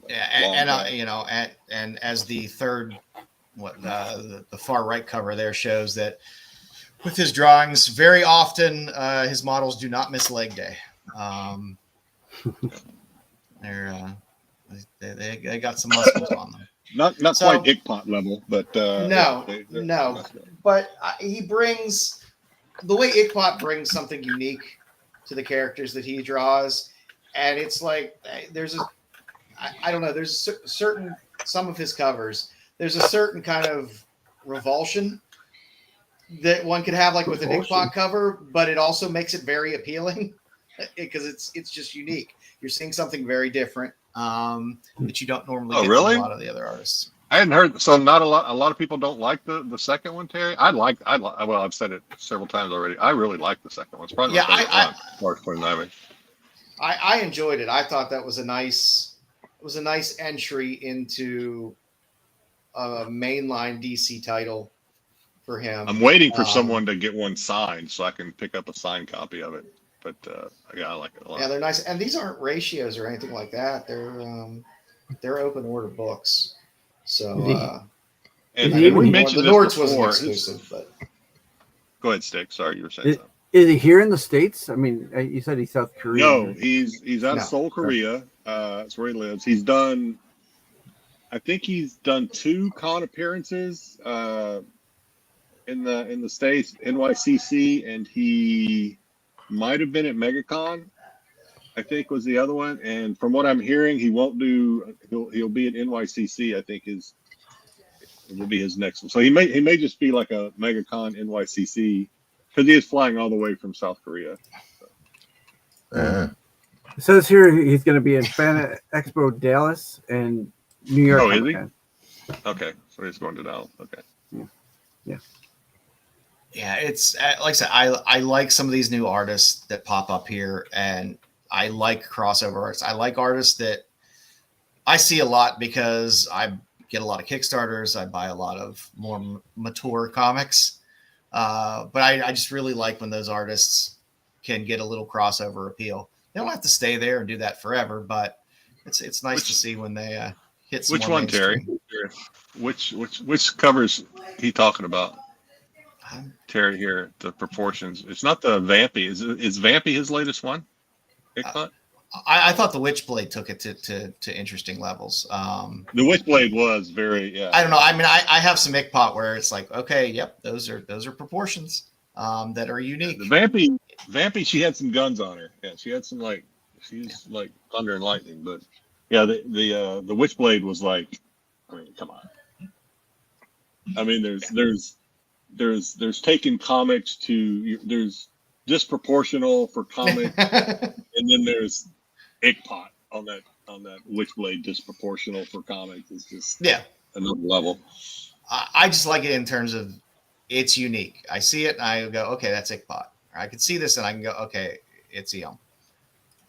and as the third, the far right cover there shows that with his drawings, very often his models do not miss leg day. They got some muscles on them. Not quite Ickpot level, but no. But he brings the way Ickpot brings something unique to the characters that he draws, and it's like there's a certain some of his covers. There's a certain kind of revulsion that one could have like with an Ickpot cover, but it also makes it very appealing because it's just unique. You're seeing something very different that you don't normally get from a lot of the other artists. I hadn't heard. So not a lot of people don't like the second one, Terry. Well, I've said it several times already. I really like the second one. It's probably my favorite one. March 29. I enjoyed it. I thought that was a nice entry into a mainline DC title for him. I'm waiting for someone to get one signed so I can pick up a signed copy of it. But I like it a lot. Yeah, they're nice, and these aren't ratios or anything like that. They're open order books. So, and we mentioned the this Nords wasn't before. exclusive, but Go ahead, Styx. Sorry, you were saying something. Is he here in the States? I mean, you said he's South Korean. No, he's out of Seoul, Korea. That's where he lives. I think he's done 2 con appearances in the States, NYCC, and he might have been at MegaCon, I think was the other one. And from what I'm hearing, he'll be at NYCC, I think it will be his next one. So he may just be like a MegaCon NYCC, because he is flying all the way from South Korea. It says here he's going to be in Fan Expo Dallas and New York. Oh, is he? Okay, so he's going to Dallas. Okay. yeah, it's like I said, I like some of these new artists that pop up here, and I like crossover artists. I like artists that I see a lot because I get a lot of Kickstarters. I buy a lot of more mature comics. But I just really like when those artists can get a little crossover appeal. They don't have to stay there and do that forever, but it's nice to see when they hit some. Which more one, Terry? mainstream. Which covers he talking about? Terry here, the proportions. It's not the Vampy. Is Vampy his latest one? I thought the Witchblade took it to interesting levels. The Witchblade was very, I don't know. I mean, I have some Ickpot where it's like, okay, yep, those are proportions that are unique. The Vampy, she had some guns on her. Yeah, she had some she's like thunder and lightning. But yeah, the Witchblade was like, I mean, come on. I mean, there's taken comics to there's disproportional for comics, and then there's Ickpot on that Witchblade disproportional for comics. It's just another level. I just like it in terms of it's unique. I see it and I go, okay, that's Ickpot. Or I could see this and I can go, okay, it's Eom.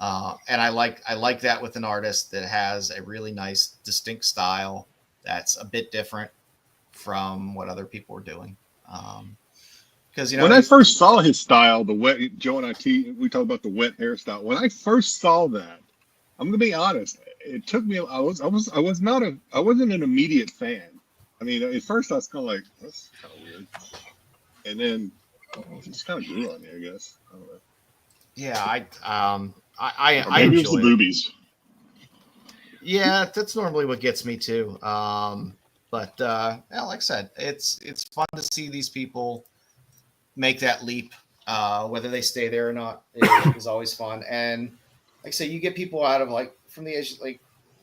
And I like that with an artist that has a really nice, distinct style that's a bit different from what other people are doing. Because when I first saw his style, the wet Joe and we talk about the wet hairstyle. When I first saw that, I'm gonna be honest, it took me. I wasn't an immediate fan. I mean, at first I was kind of like, that's kind of weird, and then it just kind of grew on me, I guess. I don't know. Yeah, I maybe enjoy it was the boobies. Yeah, that's normally what gets me too. But like I said, it's fun to see these people make that leap. Whether they stay there or not is always fun. And like I say, you get people out of from the age like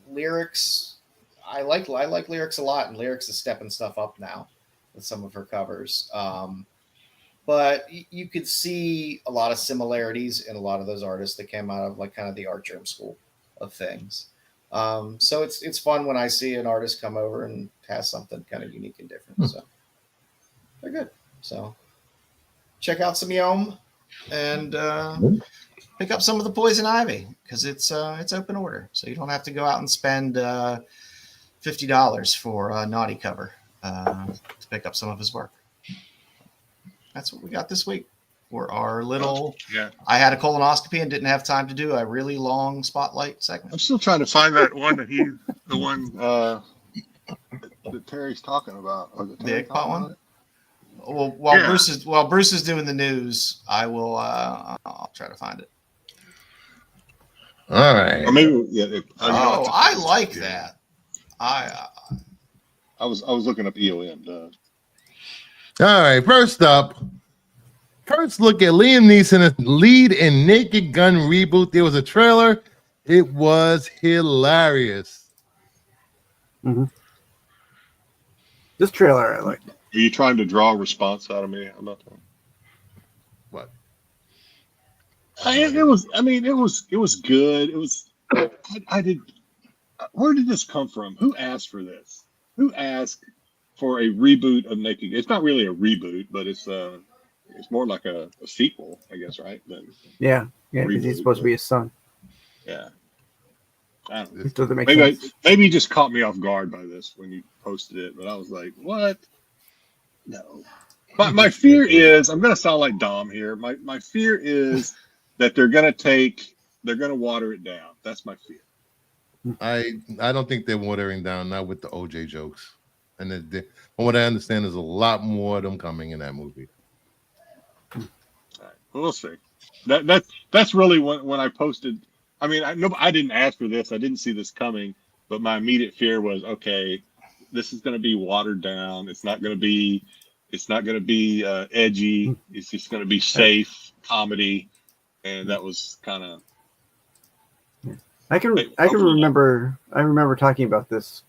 Lyrics. I like Lyrics a lot, and Lyrics is stepping stuff up now with some of her covers. But you could see a lot of similarities in a lot of those artists that came out of kind of the art germ school of things. So it's fun when I see an artist come over and has something kind of unique and different. So they're good. So check out some Eom and pick up some of the Poison Ivy because it's open order, so you don't have to go out and spend $50 for a naughty cover to pick up some of his work. That's what we got this week for our little. Yeah. I had a colonoscopy and didn't have time to do a really long spotlight segment. I'm still trying to find that one that Terry's talking about. The Ickpot one. Well, while Bruce is doing the news, I will. I'll try to find it. All right. Or maybe I like that. I was looking up EOM. All right. First look at Liam Neeson's lead in Naked Gun reboot. There was a trailer. It was hilarious. Mm-hmm. This trailer I liked. Are you trying to draw a response out of me about that? What? It was good. It was. I did. Where did this come from? Who asked for this? who asked for a reboot of Naked? It's not really a reboot, but it's more like a sequel, I guess, right? Yeah, because he's supposed to be his son. Yeah. I don't know. It doesn't make Maybe sense. maybe you just caught me off guard by this when you posted it, but I was like, what? No. But my fear is, I'm going to sound like Dom here. My fear is that they're going to water it down. That's my fear. I don't think they're watering down, not with the OJ jokes. And from what I understand, there's a lot more of them coming in that movie. All right. Well, we'll see. That's really when I posted. I mean, I didn't ask for this. I didn't see this coming. But my immediate fear was, okay, this is going to be watered down. It's not going to be edgy. It's just going to be safe comedy, and that was kind of. I can remember. I remember talking about this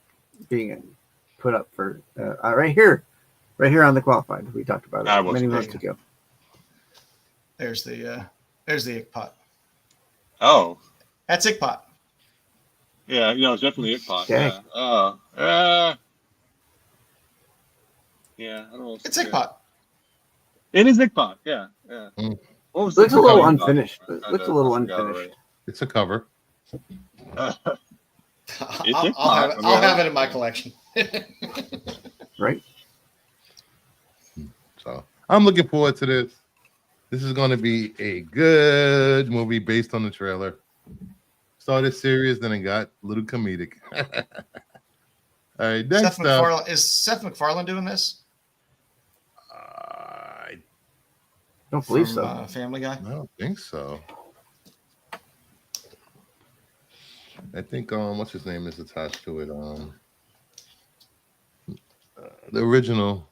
being put up for right here on the Qualified. We talked about it many months ago. There's the Ickpot. Oh, that's Ickpot. Yeah, it's definitely Ickpot. Okay. Yeah. I don't know. It's Ickpot. It is Ickpot. Yeah. Mm. What was looks a little about? unfinished. Looks a little unfinished. It's a cover. I'll have it in my collection. Right. So I'm looking forward to this. This is going to be a good movie based on the trailer. Started serious, then it got a little comedic. All right, next up. Is Seth MacFarlane doing this? I don't believe so. Family Guy? I don't think so. I think what's his name is attached to it. The original.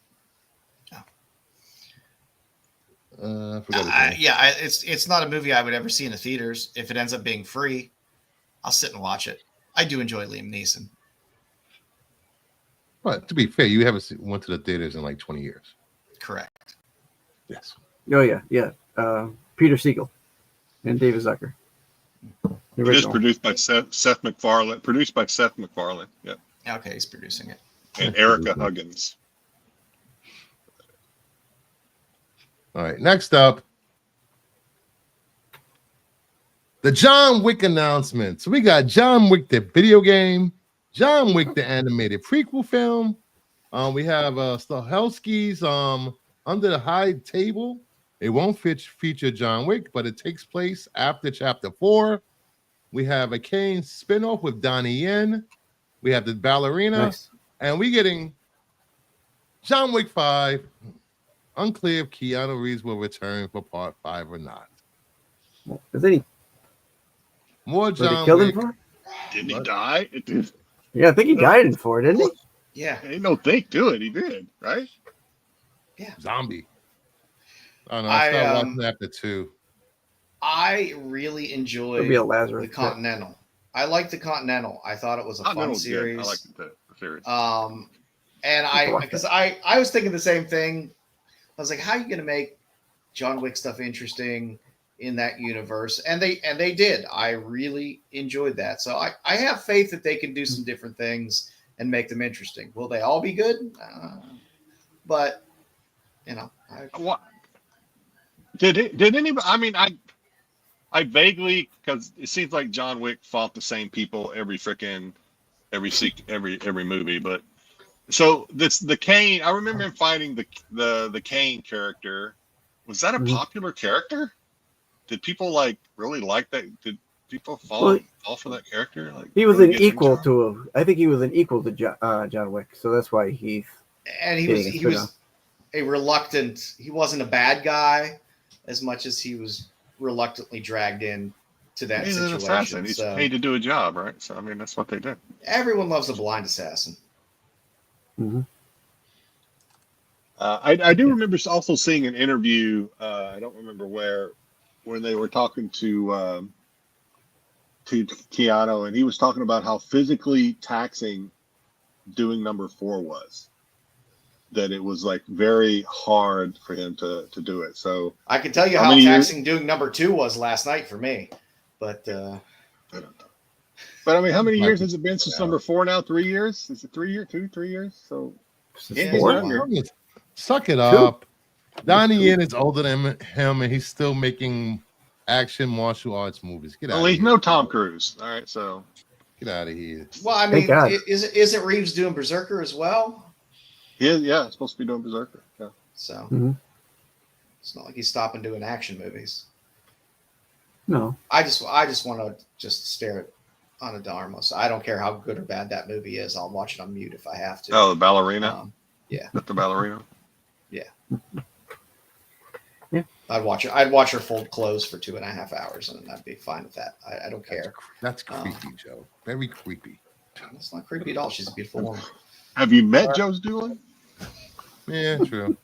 I forgot his name. Yeah, it's not a movie I would ever see in the theaters. If it ends up being free, I'll sit and watch it. I do enjoy Liam Neeson. But to be fair, you haven't went to the theaters in like 20 years. Correct. Yes. Oh yeah. Peter Siegel and David Zucker. It is produced by Seth MacFarlane. Produced by Seth MacFarlane. Yeah. Okay, he's producing it. And Erica Huggins. All right, next up, the John Wick announcement. So we got John Wick, the video game, John Wick, the animated prequel film. We have Stahelski's Under the High Table. It won't feature John Wick, but it takes place after Chapter 4. We have a Kane spinoff with Donnie Yen. We have the ballerina. Nice. And we're getting John Wick 5. Unclear if Keanu Reeves will return for part 5 or not. Is any More John killed Wick. him for? Didn't he die? Yeah, I think he died in 4, didn't he? Yeah. Ain't no think to it. He did, right? Yeah. Zombie. I don't know. I started watching after 2. I really enjoyed It'll be a Lazarus the Continental. I liked the Continental. I thought it was a fun series. I liked the series. And I was thinking the same thing. I was like, how are you going to make John Wick stuff interesting in that universe? And they did. I really enjoyed that. So I have faith that they can do some different things and make them interesting. Will they all be good? But what did anybody? I mean, I vaguely, because it seems like John Wick fought the same people every movie, but. So the Kane, I remember him fighting the Kane character. Was that a popular character? Did people really like that? Did people fall for that character? He was an equal to. I think he was an equal to John Wick, so that's why he was a reluctant. He wasn't a bad guy as much as he was reluctantly dragged in to that situation. He's an assassin. He's paid to do a job, right? So I mean, that's what they did. Everyone loves a blind assassin. Mm-hmm. I do remember also seeing an interview. I don't remember where they were talking to Keanu, and he was talking about how physically taxing doing number 4 was. That it was very hard for him to do it. So I can tell you how taxing doing number 2 was last night for me, but. But I mean, how many years has it been since number 4 now? 3 years? Is it 3 years? 3 years? So Yeah, he's Four? younger. Suck it up. Donnie Yen is older than him, and he's still making action martial arts movies. Get out Well, of he's here. no Tom Cruise. All right, so Get out of here. Well, I Thank mean, God. isn't Reeves doing Berserker as well? he is, yeah, supposed to be doing Berserker. Yeah. So Mhm. it's not like he's stopping doing action movies. No. I just want to just stare at on a Dharma. So I don't care how good or bad that movie is. I'll watch it on mute if I have to. Oh, the ballerina. Yeah. The ballerina. I'd watch her fold clothes for 2.5 hours, and I'd be fine with that. I don't care. That's creepy, Joe. Very creepy. It's not creepy at all. She's a beautiful woman. Have you met Joe's Duelin? Yeah, true.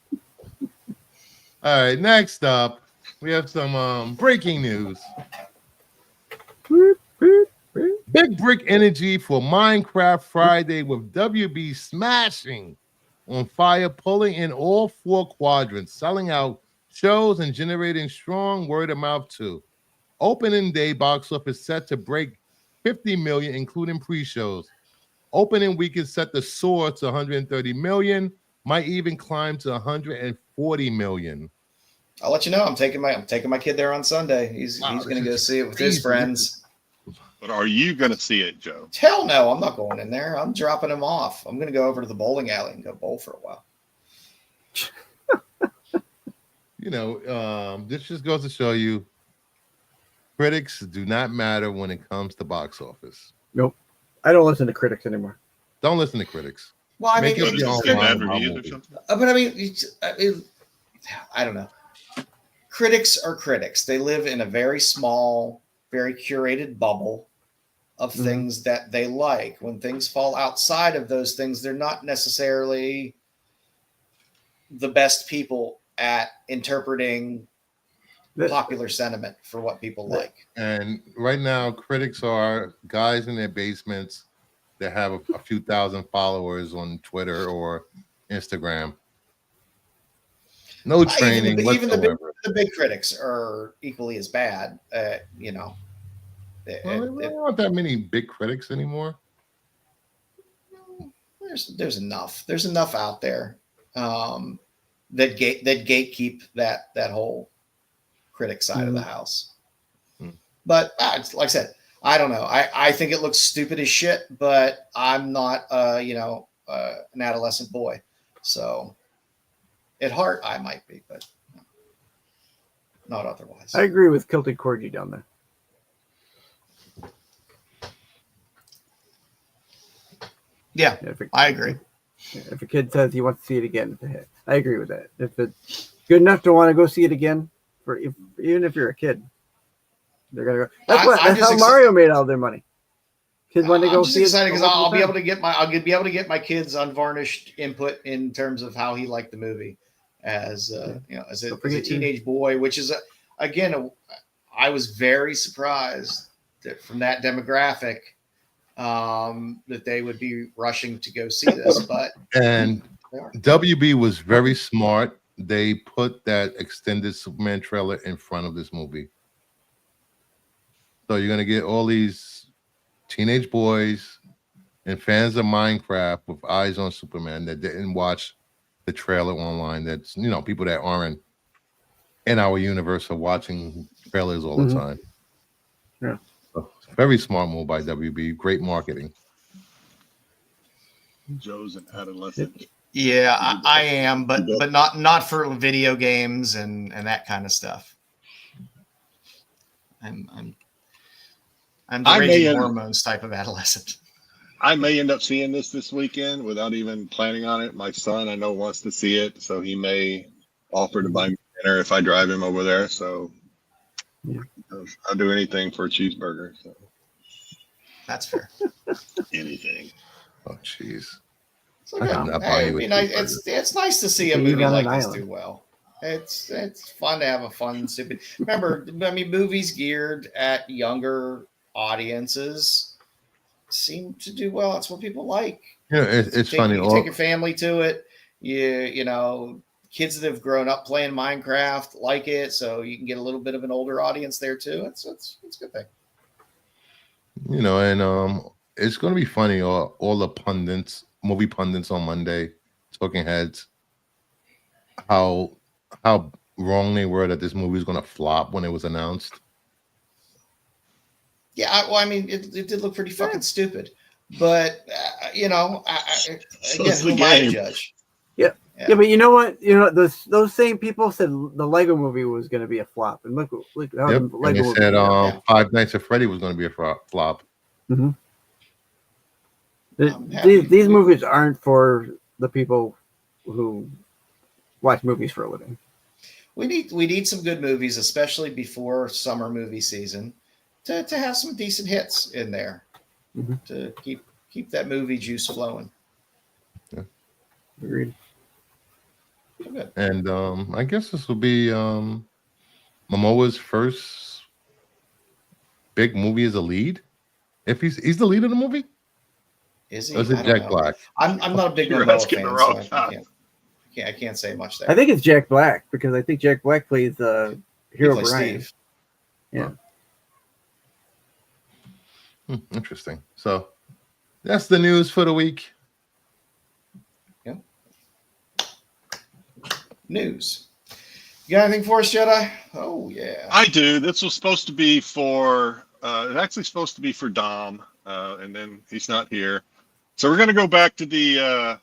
All right, next up, we have some breaking news. Big Brick Energy for Minecraft Friday with WB smashing on fire, pulling in all 4 quadrants, selling out shows and generating strong word of mouth too. Opening day box office set to break 50 million, including pre-shows. Opening week is set to soar to 130 million, might even climb to 140 million. I'll let you know. I'm taking my kid there on Sunday. He's going to go see it with his friends. But are you going to see it, Joe? Hell no, I'm not going in there. I'm dropping him off. I'm going to go over to the bowling alley and go bowl for a while. You know, this just goes to show you critics do not matter when it comes to box office. Nope. I don't listen to critics anymore. Don't listen to critics. Well, I Make mean, it your own Get bad mind reviews or movie. something? but I mean, I don't know. Critics are critics. They live in a very small, very curated bubble of things that they like. When things fall outside of those things, they're not necessarily the best people at interpreting popular sentiment for what people like. And right now, critics are guys in their basements that have a few thousand followers on Twitter or Instagram. No training Even whatsoever. the big critics are equally as bad. You know, Well, we don't want that many big critics anymore. there's enough. There's enough out there that gatekeep that whole critic side of the house. But like I said, I don't know. I think it looks stupid as shit, but I'm not an adolescent boy, so at heart I might be, but not otherwise. I agree with Kilted Corgi down there. Yeah, I agree. If a kid says he wants to see it again, it's a hit. I agree with that. If it's good enough to want to go see it again, even if you're a kid, they're gonna go. That's how Mario made all their money. Kids want to go see it. I'm excited because I'll be able to get my kids unvarnished input in terms of how he liked the movie as as a teenage boy, which is I was very surprised that from that demographic that they would be rushing to go see this, but And WB was very smart. They put that extended Superman trailer in front of this movie. So you're going to get all these teenage boys and fans of Minecraft with eyes on Superman that didn't watch the trailer online. That's, people that aren't in our universe are watching trailers all the time. Yeah. So, very smart move by WB. Great marketing. Joe's an adolescent. yeah, I am, but not for video games and that kind of stuff. I'm the raging hormones type of adolescent. I may end up seeing this weekend without even planning on it. My son, I know, wants to see it, so he may offer to buy me dinner if I drive him over there. So I'll do anything for a cheeseburger. So that's fair. Anything. Oh, jeez. So, it's nice to see a movie like this do well. It's fun to have a fun, stupid. Remember, movies geared at younger audiences seem to do well. That's what people like. It's funny. You take your family to it. Kids that have grown up playing Minecraft like it, so you can get a little bit of an older audience there too. It's a good thing. And it's gonna be funny. All the pundits, movie pundits on Monday, talking heads, how wrong they were that this movie was gonna flop when it was announced. Yeah, I mean, it did look pretty fucking stupid, but again, it's who the am I to game. judge? Yeah, but you know what? Those same people said the Lego movie was going to be a flop, and look how Yep. the And Lego they movie said turned out. Five Nights at Freddy was gonna be a flop. These movies aren't for the people who watch movies for a living. We need some good movies, especially before summer movie season, to have some decent hits in there to keep that movie juice flowing. Yeah. Agreed. Good. And I guess this will be Momoa's first big movie as a lead. If he's the lead of the movie, Is he? or is it I don't Jack know. Black? I'm not a big You're Momoa asking the fan, wrong so I time. can't say much there. I think it's Jack Black because I think Jack Black plays He Hero plays Brian. Steve. Yeah. Interesting. So that's the news for the week. News. You got anything for us, Jedi? Oh yeah. I do. This was supposed to be for. It's actually supposed to be for Dom, and then he's not here. So we're going to go back to the.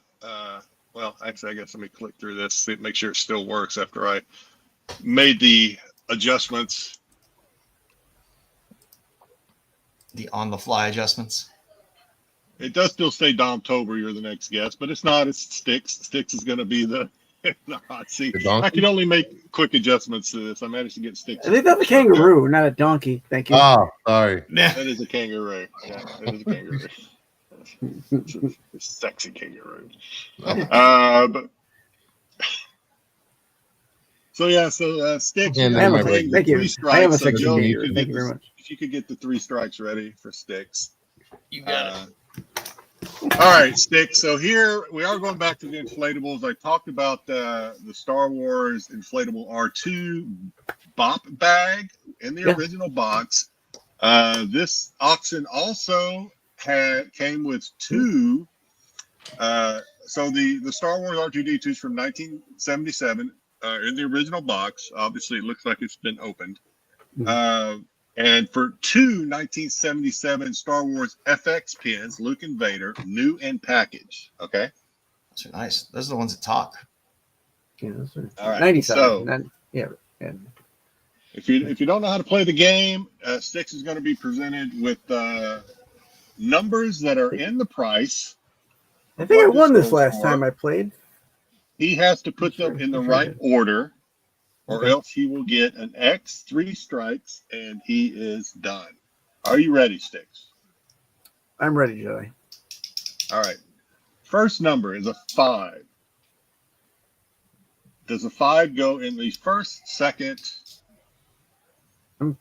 Well, actually, I guess let me click through this, make sure it still works after I made the adjustments. The on-the-fly adjustments. It does still say Dom Tober, you're the next guest, but it's not. It's Styx. Styx is going to be the hot seat. The donkey? I can only make quick adjustments to this. I managed to get Styx. I think that's a kangaroo, not a donkey. Thank you. Oh, sorry. That is a kangaroo. Yeah, that is a kangaroo. It's a sexy kangaroo. But so yeah, so Styx. And I am then a, my regular- thank you. Three I strikes. am a So sexy Joe, you kangaroo. could Thank get you very much. if you could get the 3 strikes ready for Styx. You got it. All right, Styx. So here we are going back to the inflatables. I talked about the Star Wars inflatable R2 bop bag in the original box. This auction also came with 2. So the Star Wars R2D2s from 1977 in the original box. Obviously, it looks like it's been opened. And for 2 1977 Star Wars FX pins, Luke and Vader, new in package. Okay. Those are nice. Those are the ones that talk. Yeah, those are All right. 97. So Yeah. if you don't know how to play the game, Styx is going to be presented with numbers that are in the price. I think I What won this this goes last for. time I played. He has to put them in the right order, or else he will get an X, 3 strikes, and he is done. Are you ready, Styx? I'm ready, Joey. All right. First number is a 5. Does a 5 go in the first, second? I'm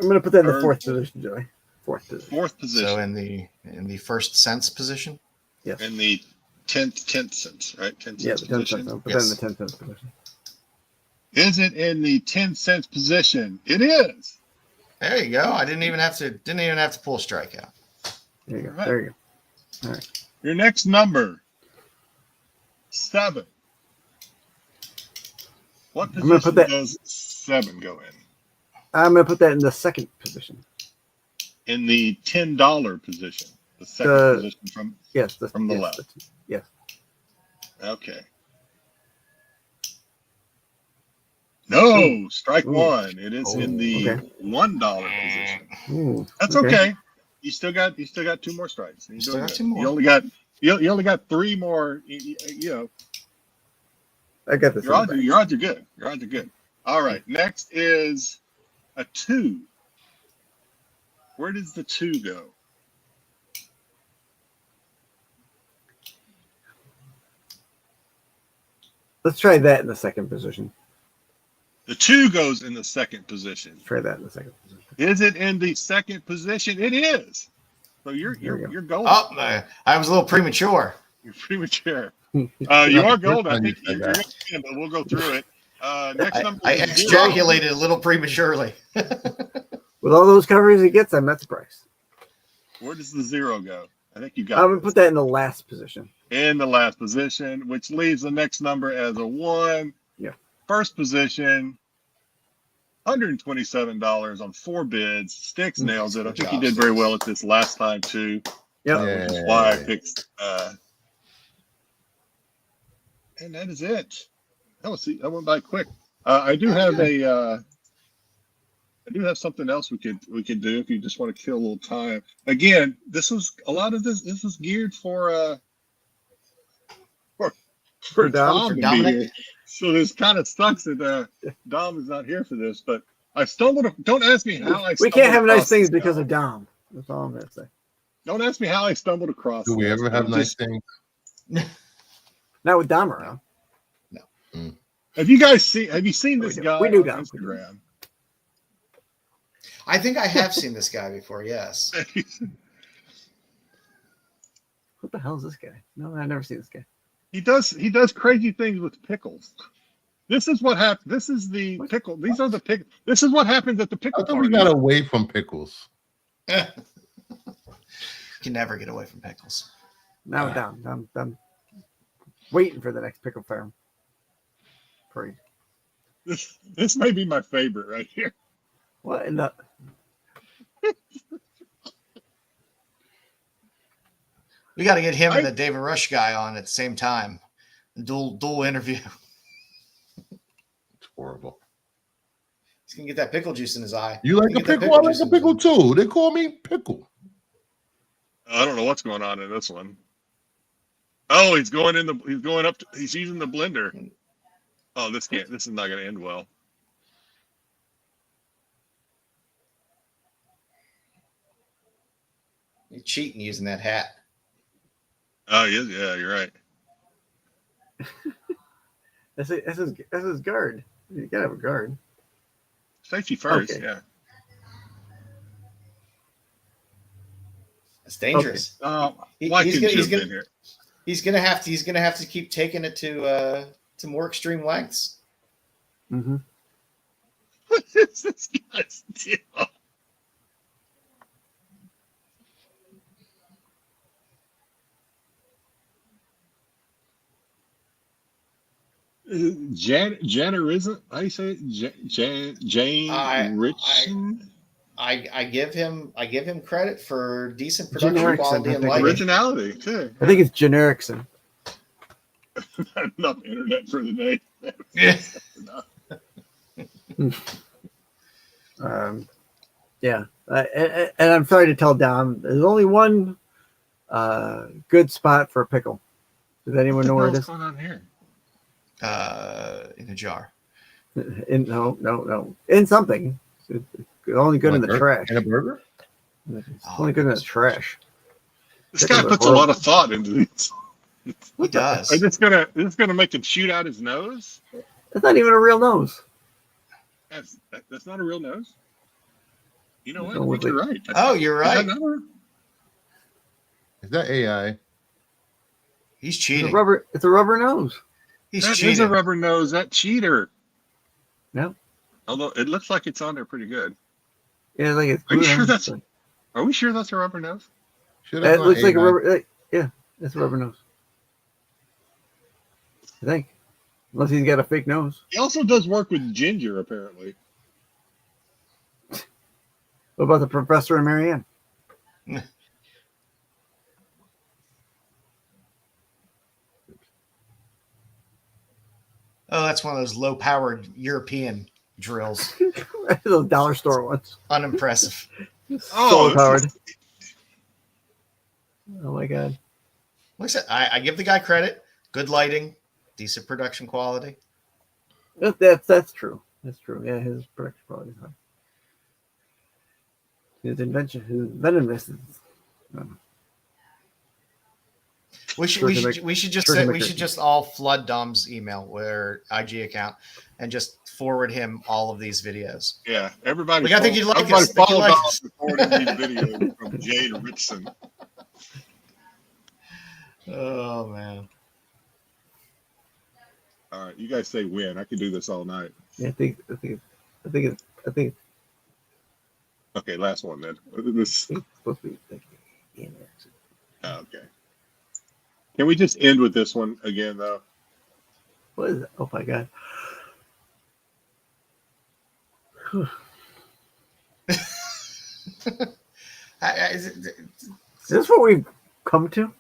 going to put that in the Third. 4th position, Joey. 4th position. 4th position? So in the first sense position. Yes. In the 10th sense, right? 10 Yeah, cents the 10th position. cents. I'll put Yes. that in the 10th cents position. Is it in the 10 cents position? It is. There you go. I didn't even have to pull a strike out. There you go. Right. There you go. All right. Your next number, 7. What I'm gonna position put that- does 7 go in? I'm going to put that in the 2nd position. In the $10 position, the second The- position from. Yes. From the yes, left. Yes. Okay. No, Ooh. strike Ooh. 1. It is in the Okay. $1 position. Ooh, That's okay. You still got 2 more strikes. You're Still doing got good. 2 more. You only got 3 more. You know, I got this. your odds are good. Your odds are good. All right. Next is a 2. Where does the 2 go? Let's try that in the 2nd position. The 2 goes in the 2nd position. Try that in the 2nd position. Is it in the 2nd position? It is. So you're There we go. golden. Oh, I was a little premature. You're premature. You are golden. I First time think you said you're that. going to win, but we'll go through it. Next number I is 0. ejaculated a little prematurely. With all those covers he gets, I'm not surprised. Where does the 0 go? I think you I'm got gonna this. put that in the last position. In the last position, which leaves the next number as a 1. Yeah. First position, $127 on 4 bids. Styx nails it. I think he did very well at this last time too. Yep. Which is why I picked. And that is it. That went by quick. I do have something else we could do if you just want to kill a little time. Again, this is geared for Tom to be here. So this kind of sucks that Dom is not here for this. But I stumbled. Don't ask me how I. We can't have nice across things this because guy. of Dom. That's all I'm gonna say. Don't ask me how I stumbled across. Do we this. ever have nice things? Not with Dom around. Have you seen this guy We do, on Dom. Instagram? I think I have seen this guy before. Yes. What the hell is this guy? No, I've never seen this guy. He does crazy things with pickles. This is what happened. This is the pickle. These are the pickles. This is what happens at the pickle I thought we party. got away from pickles. You can never get away from pickles. Now with Dom. I'm waiting for the next pickle farm. Parade. This may be my favorite right here. What in the? We got to get him and the David Rush guy on at the same time. Dual interview. It's horrible. He's gonna get that pickle juice in his eye. You like a pickle? I like a pickle too. They call me pickle. I don't know what's going on in this one. Oh, he's using the blender. Oh, this is not going to end well. You're cheating using that hat. Oh, yeah, you're right. This is guard. You gotta have a guard. Safety first, Okay. yeah. It's dangerous. Why couldn't you have been here? He's gonna have to keep taking it to more extreme lengths. Mm-hmm. What is this guy's deal? Janerism? How do you say it? Jane Richardson? I give him credit for decent production Generic quality and lighting. Originality too. I think it's Genericson. Not enough internet for the day. Yeah. Yeah. And I'm sorry to tell Dom, there's only one good spot for a pickle. Does anyone know where it What's is? going on here? In a jar. No. In something. It's only good in the trash. In a burger? It's only good in the trash. This guy puts a lot of thought into these. He does. Is this gonna make him shoot out his nose? That's not even a real nose. That's not a real nose. You know what? No, I think you're right. Oh, you're right. Is that AI? He's It's cheating. a rubber nose. He's That cheating. is a rubber nose. That cheater. No. Although it looks like it's on there pretty good. Yeah, like it's. Are you sure that's? Are we sure that's a rubber nose? It looks like a rubber. Yeah, it's a rubber nose. I think, unless he's got a fake nose. He also does work with ginger, apparently. What about the professor and Marianne? Oh, that's one of those low-powered European drills. Those dollar store ones. Unimpressive. Solar powered. Oh my god. Looks at, I give the guy credit. Good lighting, decent production quality. That's true. That's true. Yeah, his production quality is high. His inventiveness is. We should just all flood Dom's email or IG account and just forward him all of these videos. Yeah, everybody. Like, I think you'd like everybody us. I think follow you'd like Dom us. for forwarding these videos from Jade Richardson. Oh man. All right, you guys say when. I can do this all night. Yeah, I think. Okay, last one then. This It's supposed to be. Oh, okay. Can we just end with this one again, though? What is it? Oh my god. Whew. Is Is this what we've come to?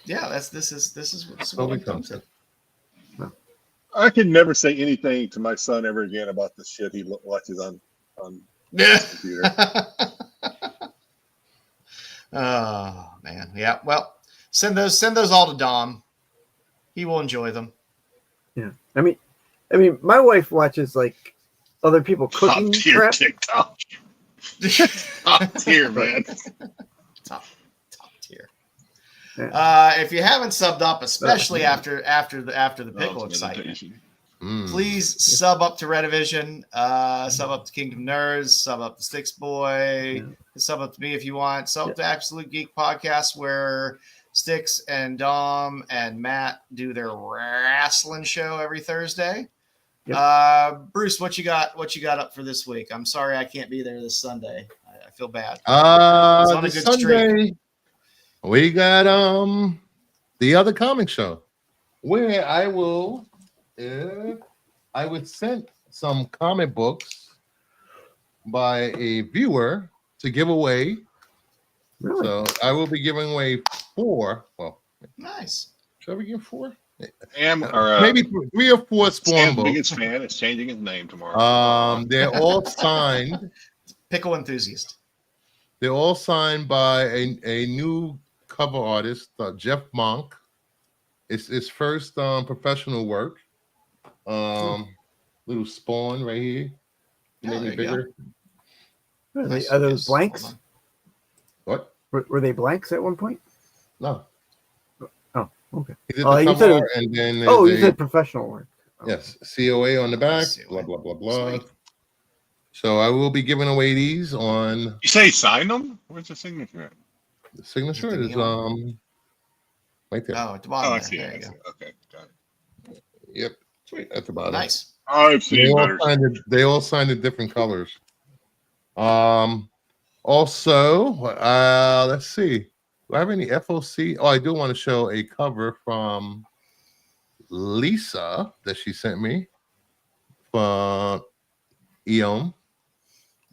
Yeah, this is What what we we've come come to. I can never say anything to my son ever again about the shit he watches on Yeah. computer. Oh man, yeah. Well, send those all to Dom. He will enjoy them. Yeah. I mean, my wife watches like other people Top cooking tier crap. TikTok. Top tier, man. Top tier. Yeah. If you haven't subbed up, especially after the pickle excitement, Meditation. please sub up to Rennavision, sub up to Kingdom Nerds, sub up to Styx Boy, sub up to me if you want, sub up to Absolute Geek Podcast, where Styx and Dom and Matt do their wrestling show every Thursday. Yep. Bruce, what you got up for this week? I'm sorry I can't be there this Sunday. I feel bad. On a good Sunday, we got the other comic show where I would send some comic books by a viewer to give away. Really? So I will be giving away 4. Well, Nice. should I be giving 4? Maybe Maybe 3 or 4 Spawn Stan's books. biggest fan is changing his name tomorrow. They're all signed. Pickle enthusiast. They're all signed by a new cover artist, Jeff Monk. It's his first professional work. Little Spawn right here. Yeah, Maybe there you bigger. Are those blanks? Hold on. What? Were they blanks at one point? No. Oh, okay. He did Oh, the you cover said art, and then you there's said professional work. Oh. yes, COA on the back. COA. Blah blah blah blah. Sweet. So I will be giving away these on You say he signed them? Where's the signature at? the signature. Is it the Is neon? right there. Oh, at the bottom. Oh, I there. see There it. you go. Okay, got it. Yep, Sweet. at the bottom. Nice. I've seen better. They all signed in different colors. Also, let's see. Do I have any FOC? Oh, I do want to show a cover from Lisa that she sent me from Eom.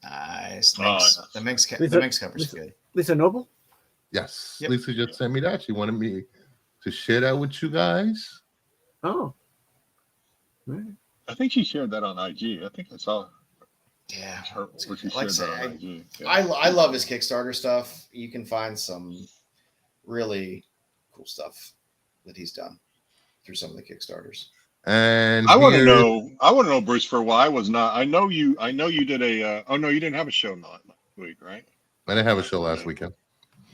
Nice. Oh, Minx. nice. The Minx cover's Lisa- good. Lisa Noble? Yes, Yep. Lisa just sent me that. She wanted me to share that with you guys. Oh. Right. I think she shared that on IG. I think I saw Yeah. her where she Like I shared say, that on IG. Yeah. I love his Kickstarter stuff. You can find some really cool stuff that he's done through some of the Kickstarters. And I want to here- know, Bruce, for why I was not. I know you did a. Oh no, you didn't have a show last week, right? I didn't have a show last weekend.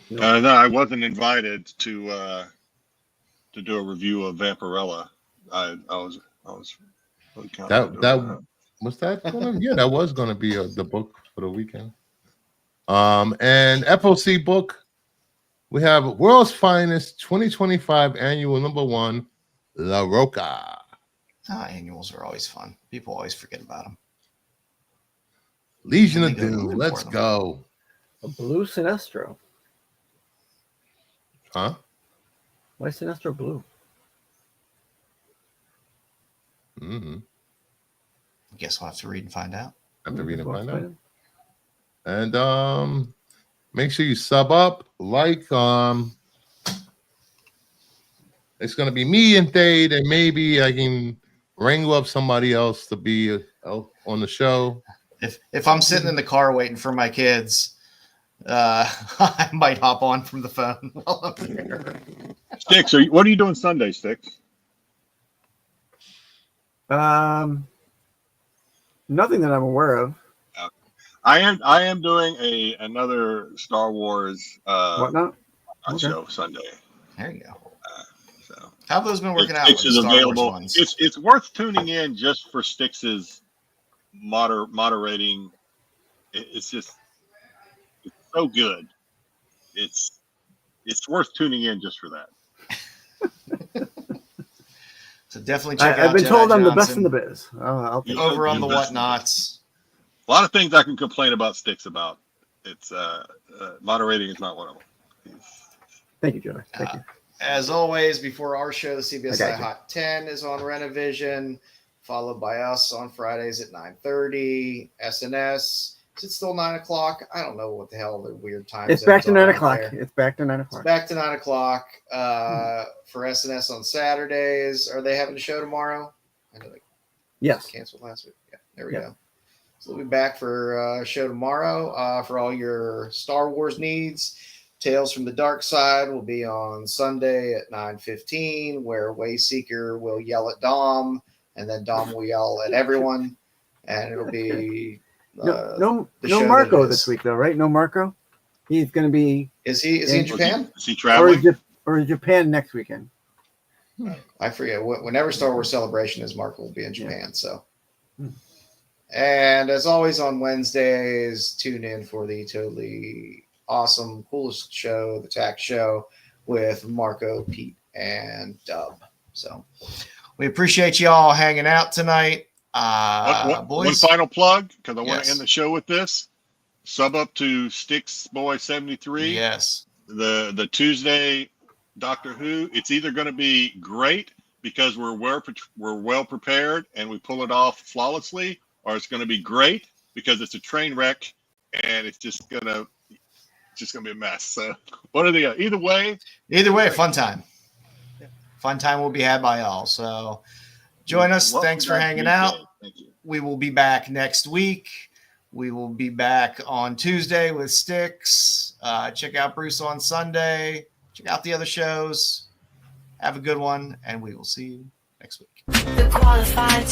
No, I wasn't invited to do a review of Vampirella. I was really counting on doing That was that gonna, yeah, that was gonna be the book for the weekend. And FOC book, we have World's Finest 2025 Annual #1, La Roca. Annuals are always fun. People always forget about them. Legion Let of me go Doom. looking Let's for them. go. A blue Sinestro. Huh? Why Sinestro blue? Mm-hmm. Guess we'll have to read and find out. Have to read and find out. Find And make sure you sub up, like. It's gonna be me and Thade, and maybe I can wrangle up somebody else to be on the show. If I'm sitting in the car waiting for my kids, I might hop on from the phone while I'm there. Styx, what are you doing Sunday, Styx? Nothing that I'm aware of. I am doing another Star Wars Whatnot? Okay. show Sunday. There you go. So How have those been working out? Styx With the is Star Wars available. ones? It's worth tuning in just for Styx's moderating. It's so good. It's worth tuning in just for that. So definitely check out. I've been Jedi told I'm the best Johnson in the biz. I'll take it. over on the You're the best in the whatnots. A lot of things I can complain about Styx about. It's moderating is not one of them. Thank you, Joey. Thank you. As always, before our show, the CBSI gotcha. Hot 10 is on Rennavision, followed by us on Fridays at 9:30. SNS. Is it still 9 o'clock? I don't know what the hell the weird time It's back to zones 9 are out o'clock. there. It's back to 9 It's o'clock. back to 9 o'clock for SNS on Saturdays. Are they having a show tomorrow? I know they Yes. canceled last week. Yeah, there we Yeah. go. So we'll be back for a show tomorrow for all your Star Wars needs. Tales from the Dark Side will be on Sunday at 9:15, where Wayseeker will yell at Dom, and then Dom will yell at everyone, and it'll be No the show Marco that this is. week, though, right? No Marco. He's going to be Is he in Japan? Is he or traveling? in Japan next weekend. I forget. Whenever Star Wars Celebration is, Marco will be in Japan. So, Hmm. and as always on Wednesdays, tune in for the totally awesome, coolest show, the Tax Show, with Marco, Pete, and Dub. So, we appreciate you all hanging out tonight, One boys. final plug, because I want Yes. to end the show with this. Sub up to Styx Boy 73. Yes. The Tuesday Doctor Who. It's either going to be great because we're well prepared and we pull it off flawlessly, or it's going to be great because it's a train wreck and it's just gonna be a mess. So what are the either way? Either way, fun time. Fun time will be had by all. So join us. Welcome Thanks for back, hanging DJ. out. Thank you. We will be back next week. We will be back on Tuesday with Styx. Check out Bruce on Sunday. Check out the other shows. Have a good one, and we will see you next week. The qualified.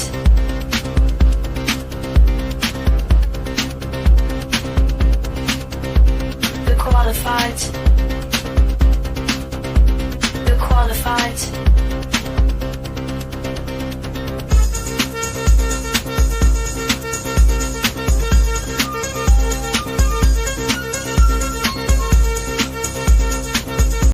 The qualified. The qualified.